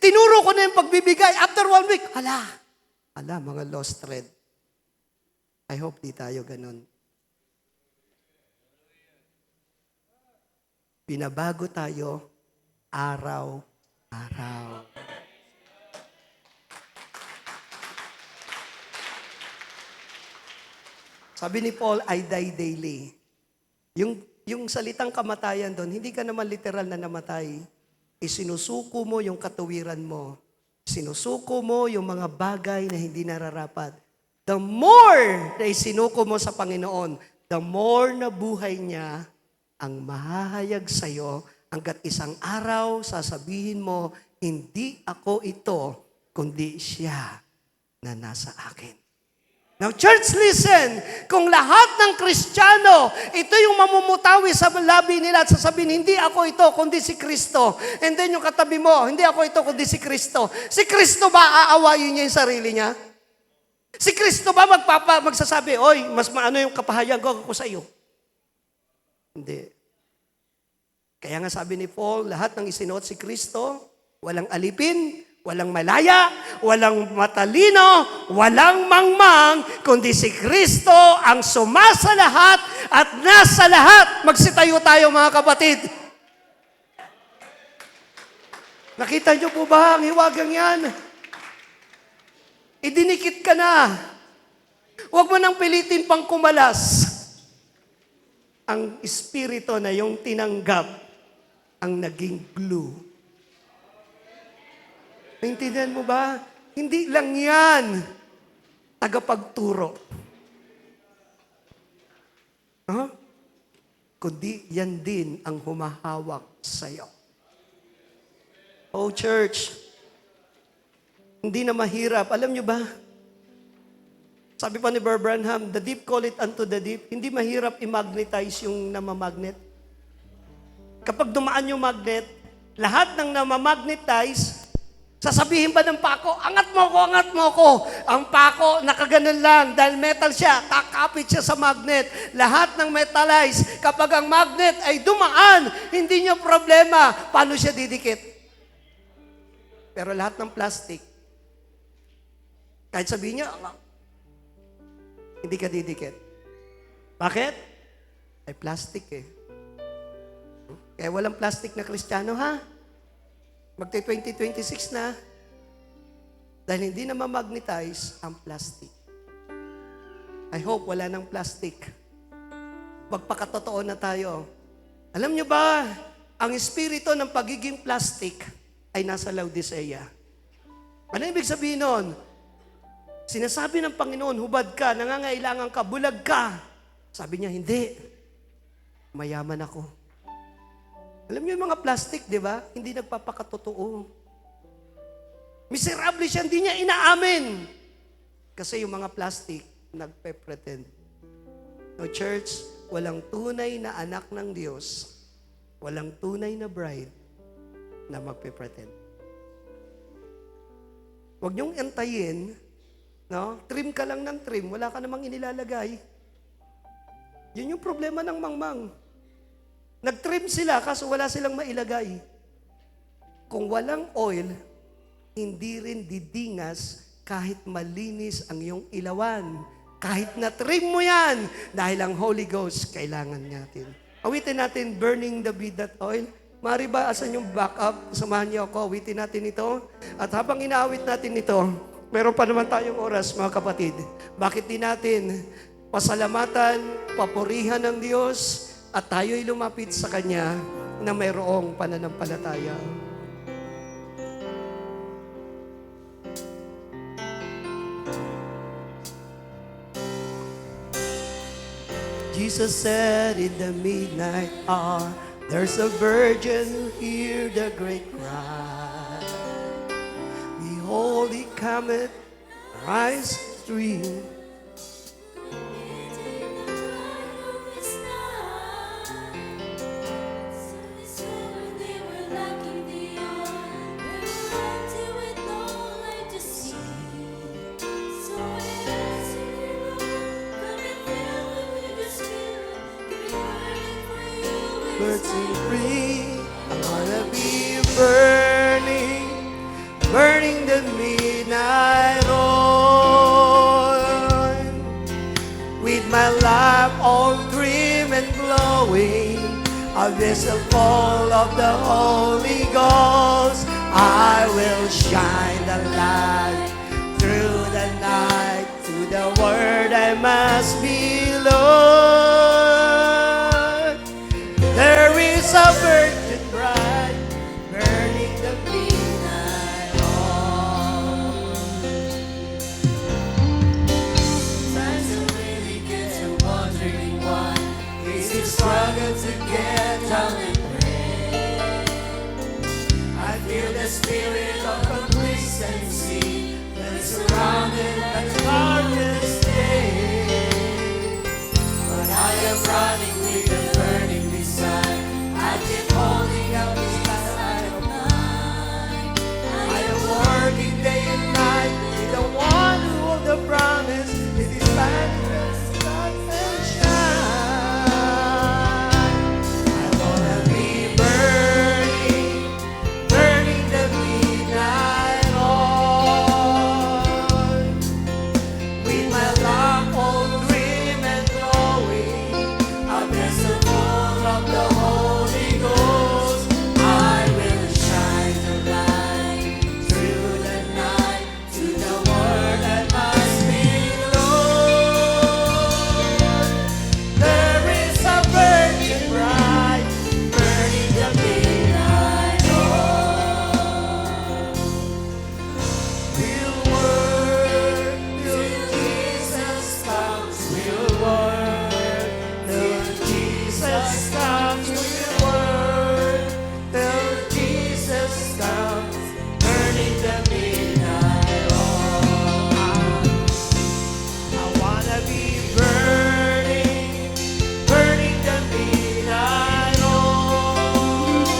Tinuro ko na yung pagbibigay. After 1 week, mga lost thread. I hope di tayo ganun. Binabago tayo araw-araw. Sabi ni Paul, I die daily. Yung salitang kamatayan doon, hindi ka naman literal na namatay. Isinusuko mo yung katuwiran mo. Sinusuko mo yung mga bagay na hindi nararapat. The more na isinuko mo sa Panginoon, the more na buhay niya ang mahahayag sa'yo hanggat isang araw sasabihin mo, hindi ako ito, kundi siya na nasa akin. Now, church, listen. Kung lahat ng Kristiyano, ito yung mamumutawi sa labi nila at sasabihin, hindi ako ito, kundi si Kristo. And then yung katabi mo, hindi ako ito, kundi si Kristo. Si Kristo ba aawayin niya yung sarili niya? Si Kristo ba magsasabi, oy, mas maano yung kapahayagan ko sa iyo? Hindi. Kaya nga sabi ni Paul, lahat ng isinuot si Kristo, walang alipin, walang malaya, walang matalino, walang mangmang, kundi si Kristo ang sumasa lahat at nasa lahat. Magsitayo tayo mga kapatid. Nakita niyo po ba ang hiwagang yan? Idinikit ka na. Huwag mo nang pilitin pang kumalas. Ang espiritu na yung tinanggap ang naging glue. Naintindihan mo ba? Hindi lang yan tagapagturo. Huh? Kundi yan din ang humahawak sa'yo. Oh, church, hindi na mahirap. Alam nyo ba? Sabi pa ni Brother Branham, the deep call it unto the deep. Hindi mahirap i-magnetize yung namamagnet. Kapag dumaan yung magnet, lahat ng namamagnetize, sasabihin ba ng pako, angat mo ko, angat mo ko. Ang pako, nakaganon lang. Dahil metal siya, kakapit siya sa magnet. Lahat ng metalize, kapag ang magnet ay dumaan, hindi niya problema. Paano siya didikit? Pero lahat ng plastic, kahit sabihin niya, hindi ka didikit. Bakit? Ay plastic eh. Kaya walang plastic na Kristiyano, ha? Magte-2026 na. Dahil hindi na ma-magnetize ang plastic. I hope wala ng plastic. Magpakatotoo na tayo. Alam niyo ba, ang espiritu ng pagiging plastic ay nasa Laodicea. Ano ibig sabihin nun? Sinasabi ng Panginoon, hubad ka, nangangailangan ka, bulag ka. Sabi niya, hindi. Mayaman ako. Alam niyo yung mga plastic, di ba? Hindi nagpapakatotoo. Miserable siya, hindi niya inaamin. Kasi yung mga plastic, nagpe-pretend. No, church, walang tunay na anak ng Diyos, walang tunay na bride na magpe-pretend. Huwag niyong antayin, no? Trim ka lang ng trim, wala ka namang inilalagay. Yun yung problema ng mangmang. Nag-trim sila kaso wala silang mailagay. Kung walang oil, hindi rin didingas kahit malinis ang iyong ilawan. Kahit na-trim mo yan, dahil ang Holy Ghost kailangan natin. Awitin natin, Burning the Bead That Oil. Mari ba, asan yung backup? Samahan niyo ako, awitin natin ito. At habang inaawit natin ito, meron pa naman tayong oras, mga kapatid. Bakit di natin pasalamatan, papurihan ng Diyos, at tayo'y lumapit sa Kanya na mayroong pananampalataya. Jesus said in the midnight hour, there's a virgin who hear the great cry. Behold, he cometh, rise stream. Burning free, I wanna be burning, burning the midnight oil. With my life all grim and glowing, a vessel full of the Holy Ghost. I will shine the light through the night. To the word I must be Lord. There is a virgin bride burning the midnight oil. Sometimes I really get to wondering why is it struggle to get down and pray. I feel the spirit of complacency that surrounded the darkest day. But I am running with a burning desire. I keep holding out this light of mine. I am working day and night with the one who hold the promise. It is time to start and shine. I wanna be burning, burning the midnight oil. With my lamp all trim and glowing, A vessel full of the Holy Ghost, I will shine the light through the night to the word that must be Lord. there is a virgin bride Burning the midnight oil. will work till Jesus comes, will work till Jesus comes. Will work till Jesus comes. burning the midnight oil. I wanna be burning, burning the midnight oil.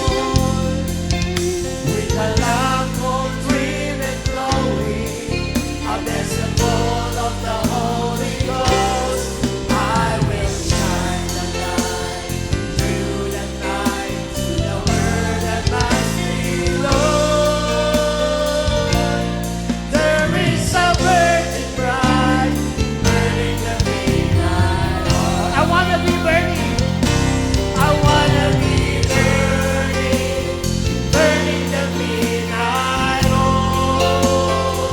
With a lamp all trim and glowing, A vessel full of the Holy Ghost, I will shine the light through the night to the word that must be Lord. there is a virgin bride. Burning the midnight oil. I wanna be burning. I wanna be burning, burning the midnight oil.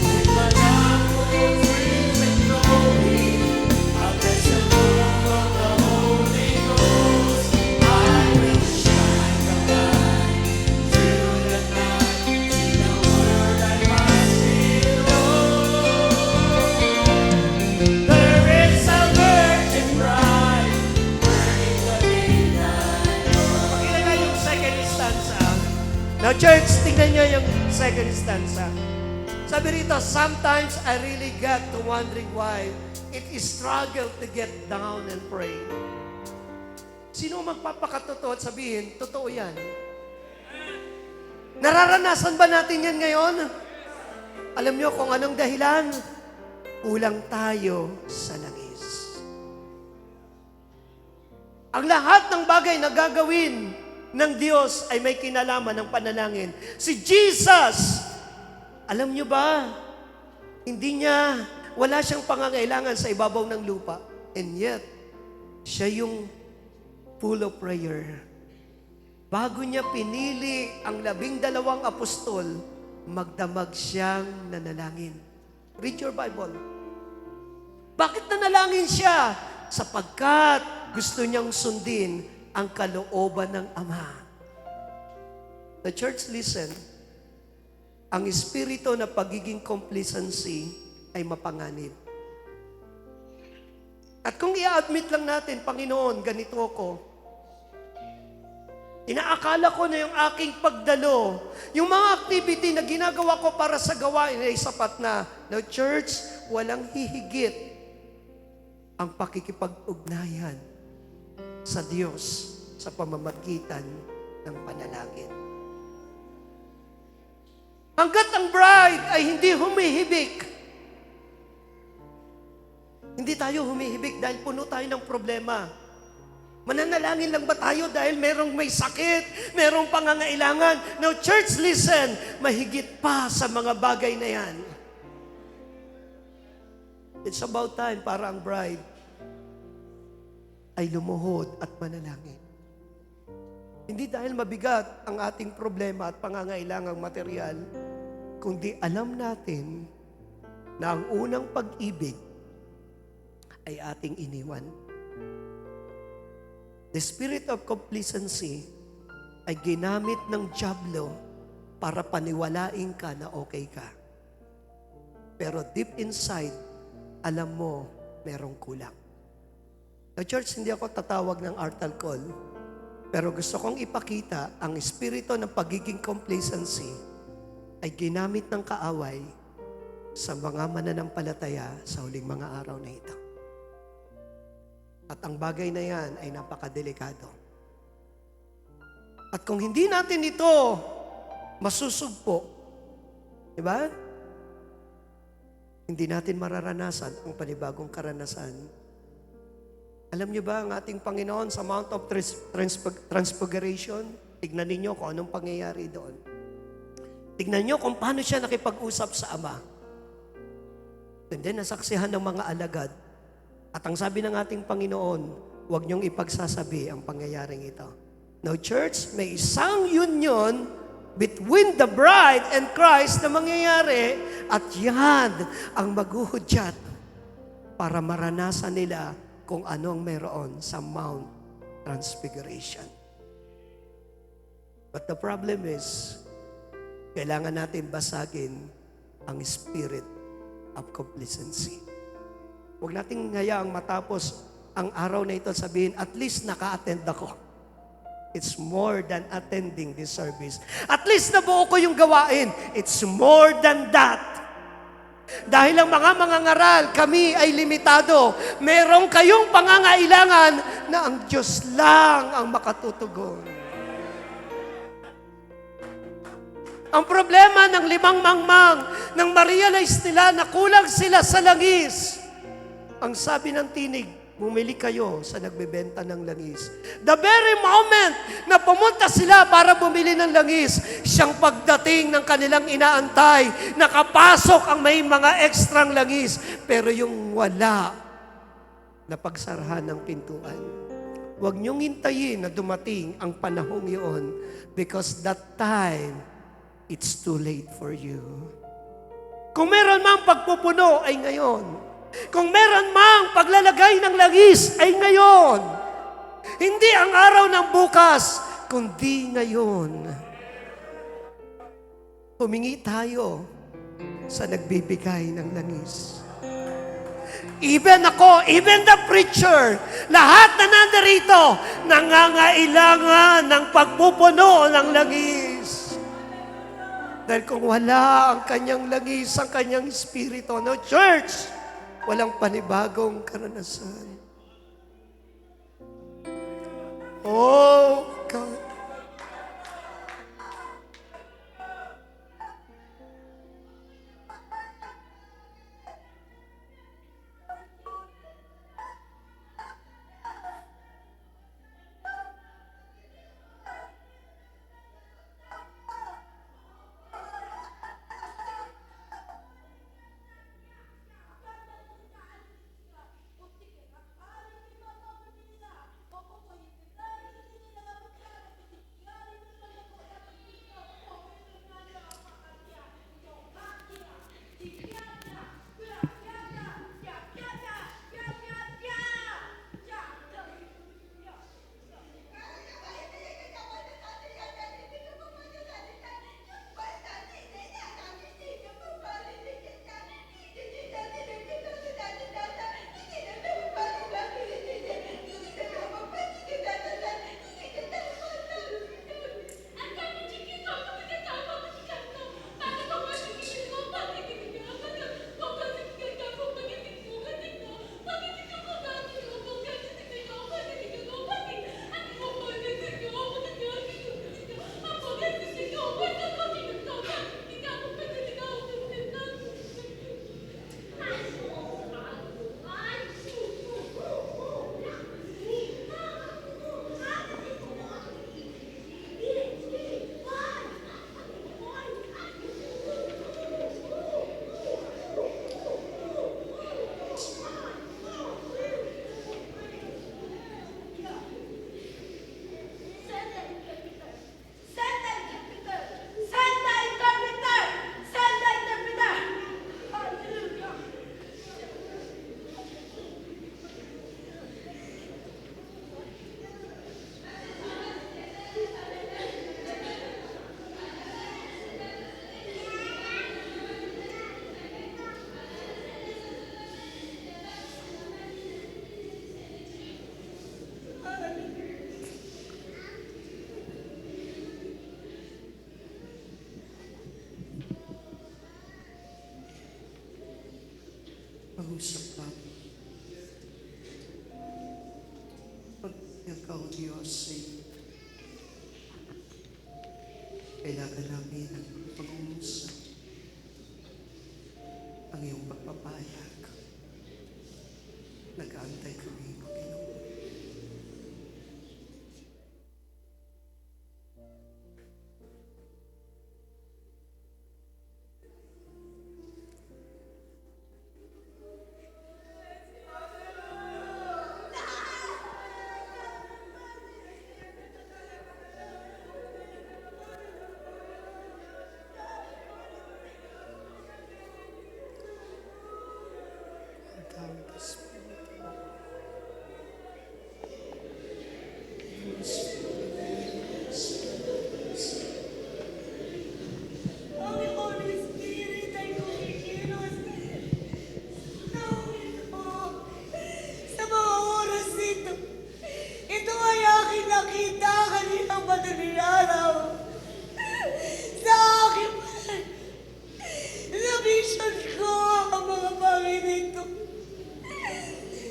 With my lamp full trim and glowing, a vessel full of the Holy Ghost, I will shine the light through the night to the word I must be Lord. There is a virgin bride. Burning the midnight oil. Pakinggan nga yung second stanza. Now church, tingnan nyo yung second stanza. Sabi rito, sometimes I really got to wondering why it is struggle to get down and pray. Sino magpapakatotoo at sabihin, totoo yan? Nararanasan ba natin yan ngayon? Alam nyo kung anong dahilan? Kulang tayo sa langis. Ang lahat ng bagay na gagawin ng Diyos ay may kinalaman ng panalangin. Si Jesus, alam nyo ba, wala siyang pangangailangan sa ibabaw ng lupa. And yet, siya yung full of prayer. Bago niya pinili ang 12 apostol, magdamag siyang nanalangin. Read your Bible. Bakit nanalangin siya? Sapagkat gusto niyang sundin ang kalooban ng Ama. The church, listen. Ang espiritu na pagiging complacency ay mapanganib. At kung i-admit lang natin, Panginoon, ganito ako. Inaakala ko na yung aking pagdalo, yung mga activity na ginagawa ko para sa gawain ay sapat na. Now, church, walang hihigit ang pakikipag-ugnayan sa Diyos sa pamamagitan ng panalangin. Hanggat ang bride ay hindi humihibik, hindi tayo humihibik dahil puno tayo ng problema. Mananalangin lang ba tayo dahil merong may sakit, merong pangangailangan? No, church, listen, mahigit pa sa mga bagay na yan. It's about time para ang bride ay ay lumuhod at manalangin. Hindi dahil mabigat ang ating problema at pangangailangang material, kundi alam natin na ang unang pag-ibig ay ating iniwan. The spirit of complacency ay ginamit ng dyablo para paniwalain ka na okay ka. Pero deep inside, alam mo, merong kulang. Now, church, hindi ako tatawag ng altar call, pero gusto kong ipakita ang espiritu ng pagiging complacency ay ginamit ng kaaway sa mga mananampalataya sa huling mga araw na ito. At ang bagay na yan ay napakadelikado. At kung hindi natin ito masusugpo, di ba? Hindi natin mararanasan ang panibagong karanasan. Alam niyo ba ang ating Panginoon sa Mount of Transfiguration? Tignan ninyo kung anong pangyayari doon. Tignan niyo kung paano siya nakipag-usap sa Ama. And then, nasaksihan ng mga alagad. At ang sabi ng ating Panginoon, huwag niyong ipagsasabi ang pangyayaring ito. Now, church, may isang union between the bride and Christ na mangyayari at yan ang maghuhudyat para maranasan nila kung ano ang meron sa Mount Transfiguration. But the problem is, kailangan natin basagin ang spirit of complacency. Huwag nating hayaang matapos ang araw na ito sabihin, at least naka-attend ako. It's more than attending this service. At least nabuo ko yung gawain. It's more than that. Dahil ang mga mangangaral, kami ay limitado. Merong kayong pangangailangan na ang Diyos lang ang makatutugon. Ang problema ng 5 mangmang, nang ma-realize nila na kulang sila sa langis, ang sabi ng tinig, bumili kayo sa nagbebenta ng langis. The very moment na pumunta sila para bumili ng langis, siyang pagdating ng kanilang inaantay, nakapasok ang may mga ekstrang langis, pero yung wala, napagsarahan ng pintuan. Huwag niyong hintayin na dumating ang panahong iyon because that time, it's too late for you. Kung meron mang pagpupuno, ay ngayon. Kung meron mang paglalagay ng langis, ay ngayon. Hindi ang araw ng bukas, kundi ngayon. Humingi tayo sa nagbibigay ng langis. Even ako, even the preacher, lahat na nandarito, nangangailangan ng pagpupuno ng langis. Dahil kung wala ang kanyang langis, ang kanyang espiritu, no church, walang panibagong karanasan. Oh, God. Ikaw, Diyos, ay kailangan namin ang pag-uusap, ang iyong pagpapayag. Nag-aantay kami, Panginoon. Holy, Holy Spirit, ay kumikilos. Nawin mo sa mga oras nito. Ito ay aking nakita kaninang madaling araw. Sa akin na vision ko ang mga bagay nito.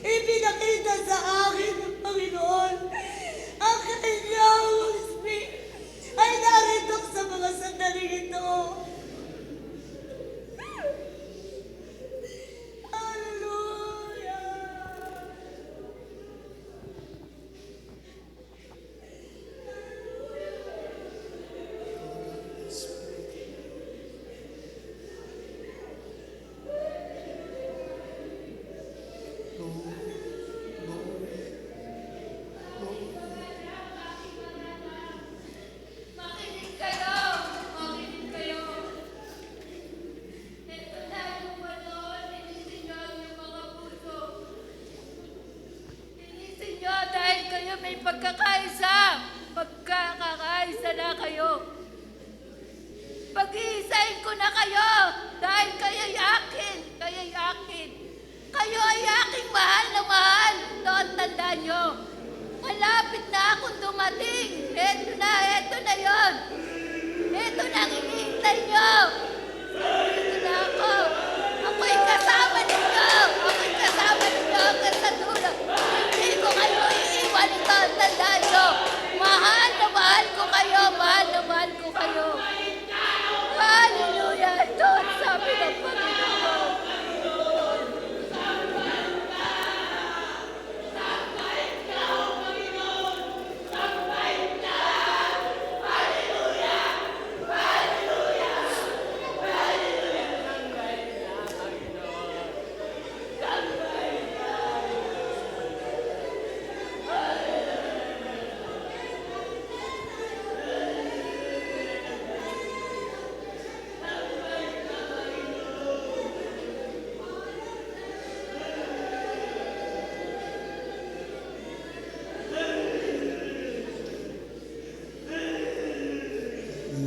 Ipinakita sa akin ng Panginoon ang kanyang Spirit ay narito sa mga sandaling ito. Hallelujah! Makinig kayo! Makinig kayo! Ito na yung panahon, linisin niyo ang iyong mga puso. Linisin niyo dahil kayo may pagkakaisa. Pagkakaisa na kayo. Pag-iisahin ko na kayo dahil kayo'y akin. Kayo'y akin. Kayo ay aking mahal na mahal. Doon tandaan niyo. Malapit na akong dumating. Eto na yon. Eto na ang hinihintay niyo. Eto na ako. Ako'y kasama ninyo. Ako'y kasama ninyo hanggang sa dulo. Hindi ko kayo iiwan ito. Tandaan niyo. Mahal na mahal ko kayo. Mahal na mahal ko kayo. Hallelujah. Ito ang sabi ng Panginoon.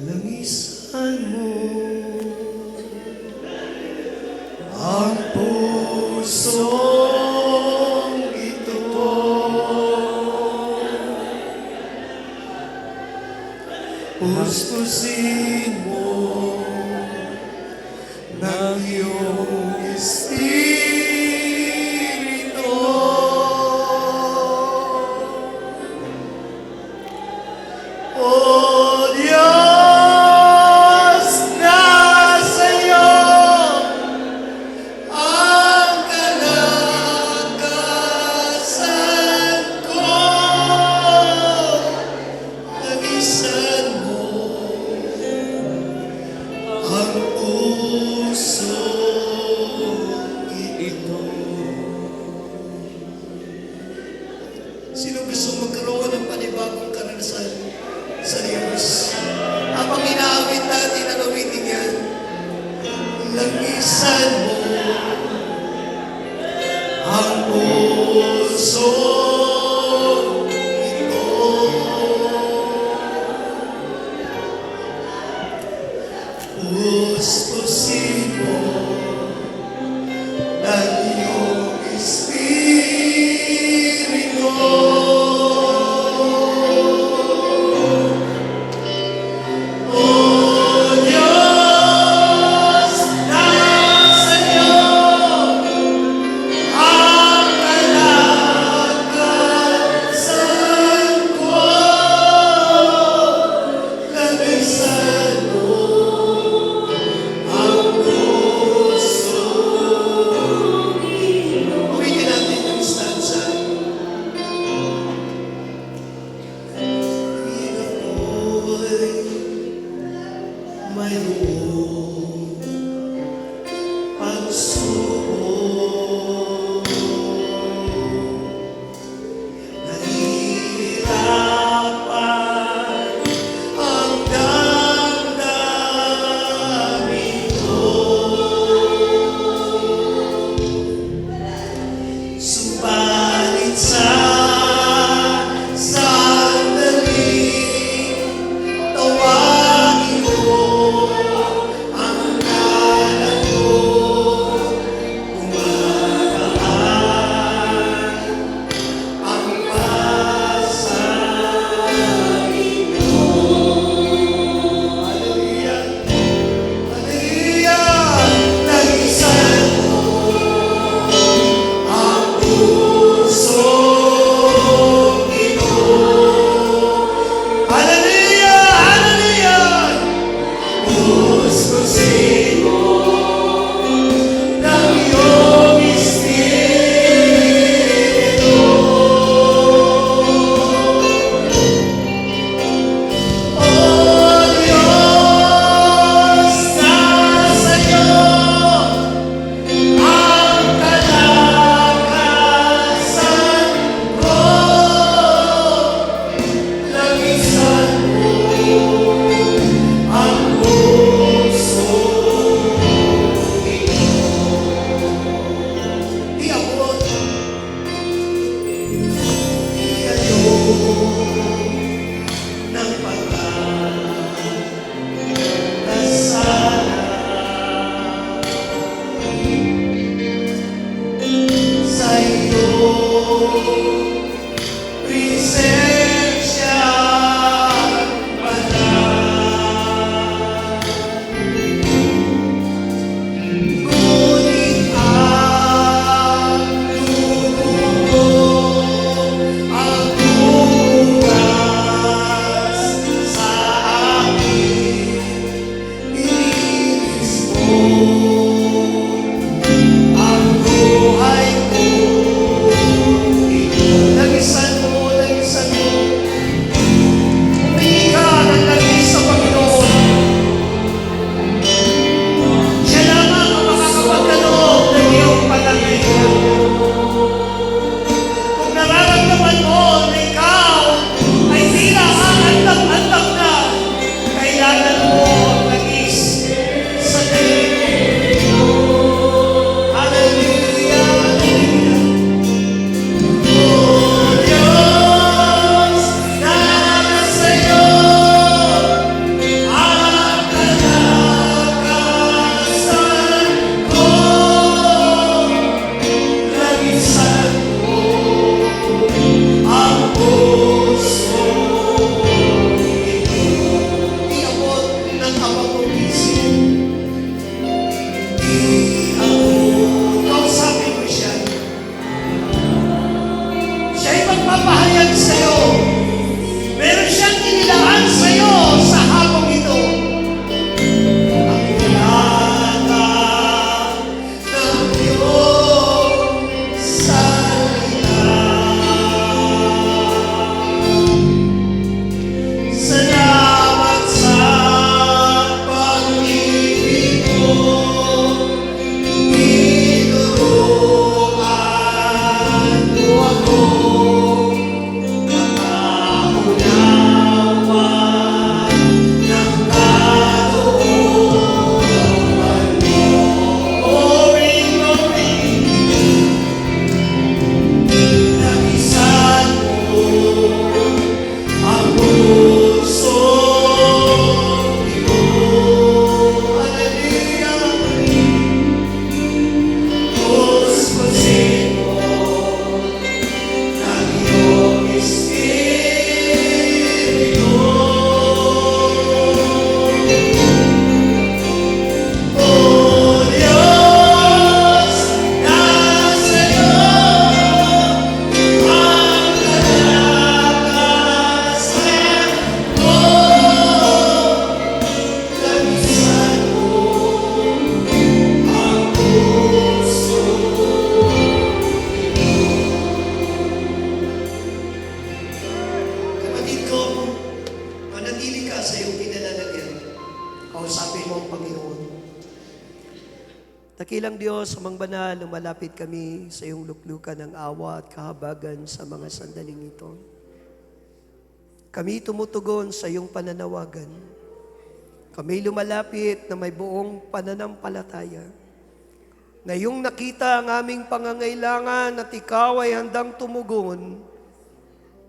Langisan mo ang pusong ito. Puspusin mo ng iyong espiritu. O Diyos, nasa iyo ang kalakasan ko. Lagisan mo ang puso ito. Sino gusto magkaroon ng panibagong karanasan sa Diyos? Habang inaawit natin ang awiting yan, langisan mo ang puso ito. Puspusin mo ng iyong espiritu. Ang Panginoon. Dakilang Diyos, amang banal, lumalapit kami sa iyong luklukan ng awa at kahabagan sa mga sandaling ito. Kami tumutugon sa iyong pananawagan. Kami lumalapit na may buong pananampalataya. Ngayong nakita ang aming pangangailangan at ikaw ay handang tumugon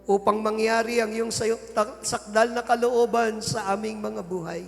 upang mangyari ang iyong sakdal na kalooban sa aming mga buhay.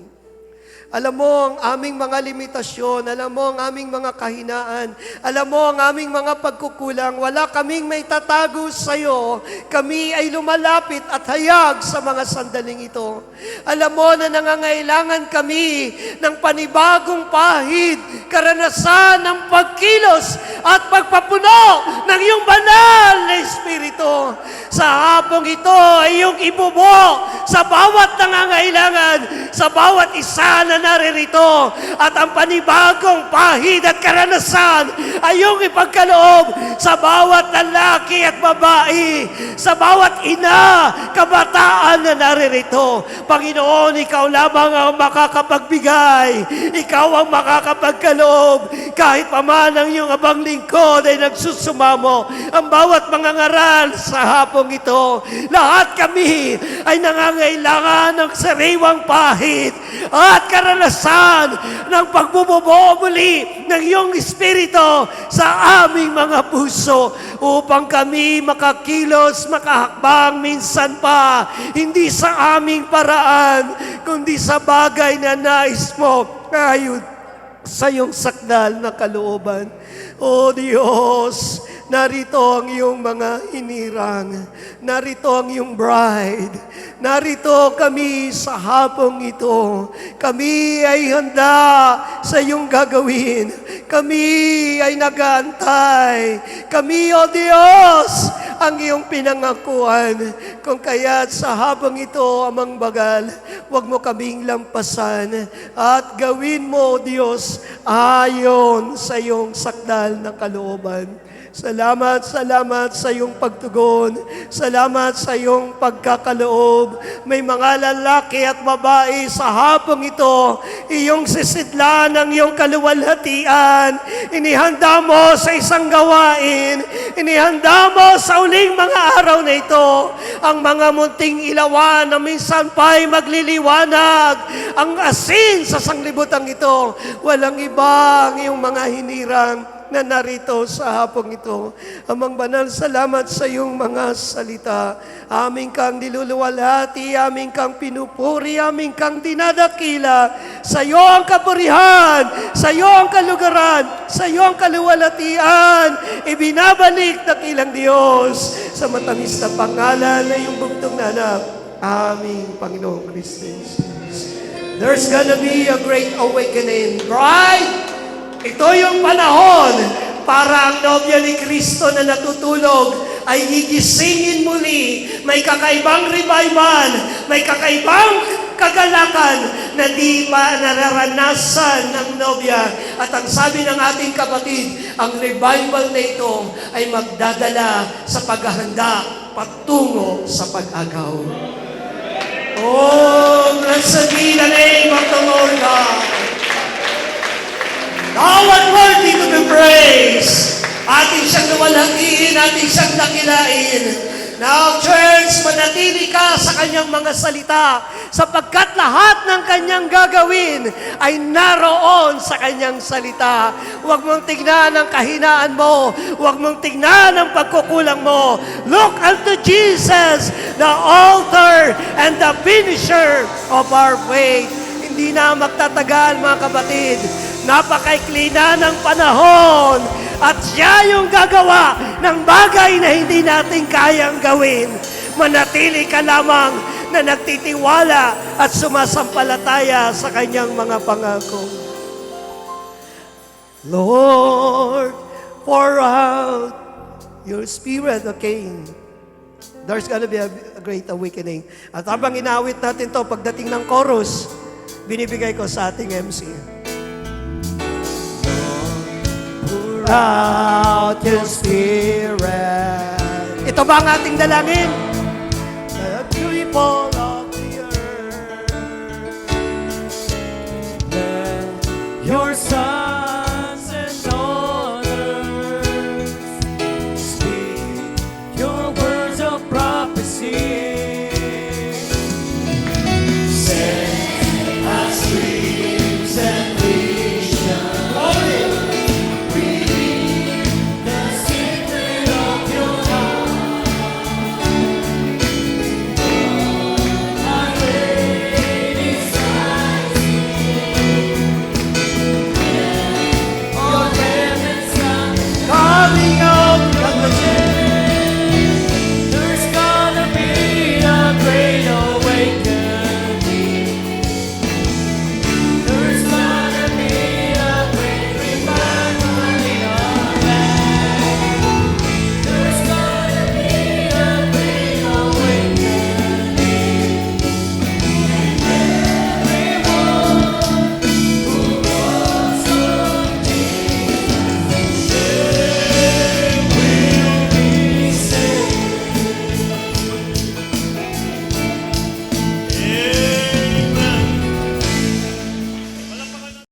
Alam mo ang aming mga limitasyon, alam mo ang aming mga kahinaan, alam mo ang aming mga pagkukulang, wala kaming may tatago sa iyo. Kami ay lumalapit at hayag sa mga sandaling ito. Alam mo na nangangailangan kami ng panibagong pahid, karanasan ng pagkilos at pagpapuno ng iyong banal na Espiritu. Sa hapong ito ay iyong ibubo sa bawat nangangailangan, sa bawat isa na naririto, at ang panibagong pahid at karanasan ay iyong ipagkaloob sa bawat lalaki at babae, sa bawat ina, kabataan na naririto. Panginoon, ikaw lamang ang makakapagbigay, ikaw ang makakapagkaloob, kahit pa man ang iyong abang lingkod ay nagsusumamo. Ang bawat mga ngaral sa hapong ito, lahat kami ay nangangailangan ng sariwang pahid at karanasan ng pagbububuo muli ng iyong Espiritu sa aming mga puso upang kami makakilos, makahakbang minsan pa, hindi sa aming paraan, kundi sa bagay na nais mo ayon sa iyong sakdal na kalooban. O Diyos, narito ang iyong mga hinirang, narito ang iyong bride, narito kami sa hapong ito. Kami ay handa sa iyong gagawin. Kami ay nag-aantay. Kami, O Diyos, ang iyong pinangakuan. Kung kaya't sa habang ito, Amang Bagal, huwag mo kaming lampasan at gawin mo, O Diyos, ayon sa iyong sakdal na kalooban. Salamat, salamat sa iyong pagtugon. Salamat sa iyong pagkakaloob. May mga lalaki at babae sa hapong ito, iyong sisidlan ng iyong kaluwalhatian. Inihanda mo sa isang gawain. Inihanda mo sa uling mga araw na ito ang mga munting ilawan na minsan pa'y magliliwanag. Ang asin sa sanglibutang ito, walang iba ang iyong mga hinirang na narito sa hapong ito. Amang banal, salamat sa iyong mga salita. Aming kang niluluwalhati, aming kang pinupuri, aming kang dinadakila. Sa iyo ang kapurihan, sa iyo ang kalugaran, sa iyo ang kaluwalhatian. Ibinabalik dakilang Diyos sa matamis na pangalan na iyong bugtong na anak, aming Panginoong Kristo. There's gonna be a great awakening, right? Ito yung panahon para ang nobya ni Kristo na natutulog ay gigisingin muli. May kakaibang revival, may kakaibang kagalakan na di pa nararanasan ng nobya. At ang sabi ng ating kapatid, ang revival na ito ay magdadala sa paghahanda patungo sa pag-agaw. Oh, blessed be the name of the Lord God. Thou art worthy to be praised. Ating siyang luwalhatiin, ating siyang dakilain. Now, church, manatili ka sa kanyang mga salita sapagkat lahat ng kanyang gagawin ay naroon sa kanyang salita. Huwag mong tignan ang kahinaan mo. Huwag mong tignan ang pagkukulang mo. Look unto Jesus, the author and the finisher of our faith. Hindi na magtatagal, mga kapatid. Napakaikli na ng panahon at siya yung gagawa ng bagay na hindi natin kayang gawin. Manatili ka lamang na nagtitiwala at sumasampalataya sa kanyang mga pangako. Lord, pour out your Spirit, okay? There's gonna be a great awakening. At habang inawit natin to, pagdating ng chorus, binibigay ko sa ating MC. Pour out your Spirit. Ito ba ang ating dalangin? Let you fall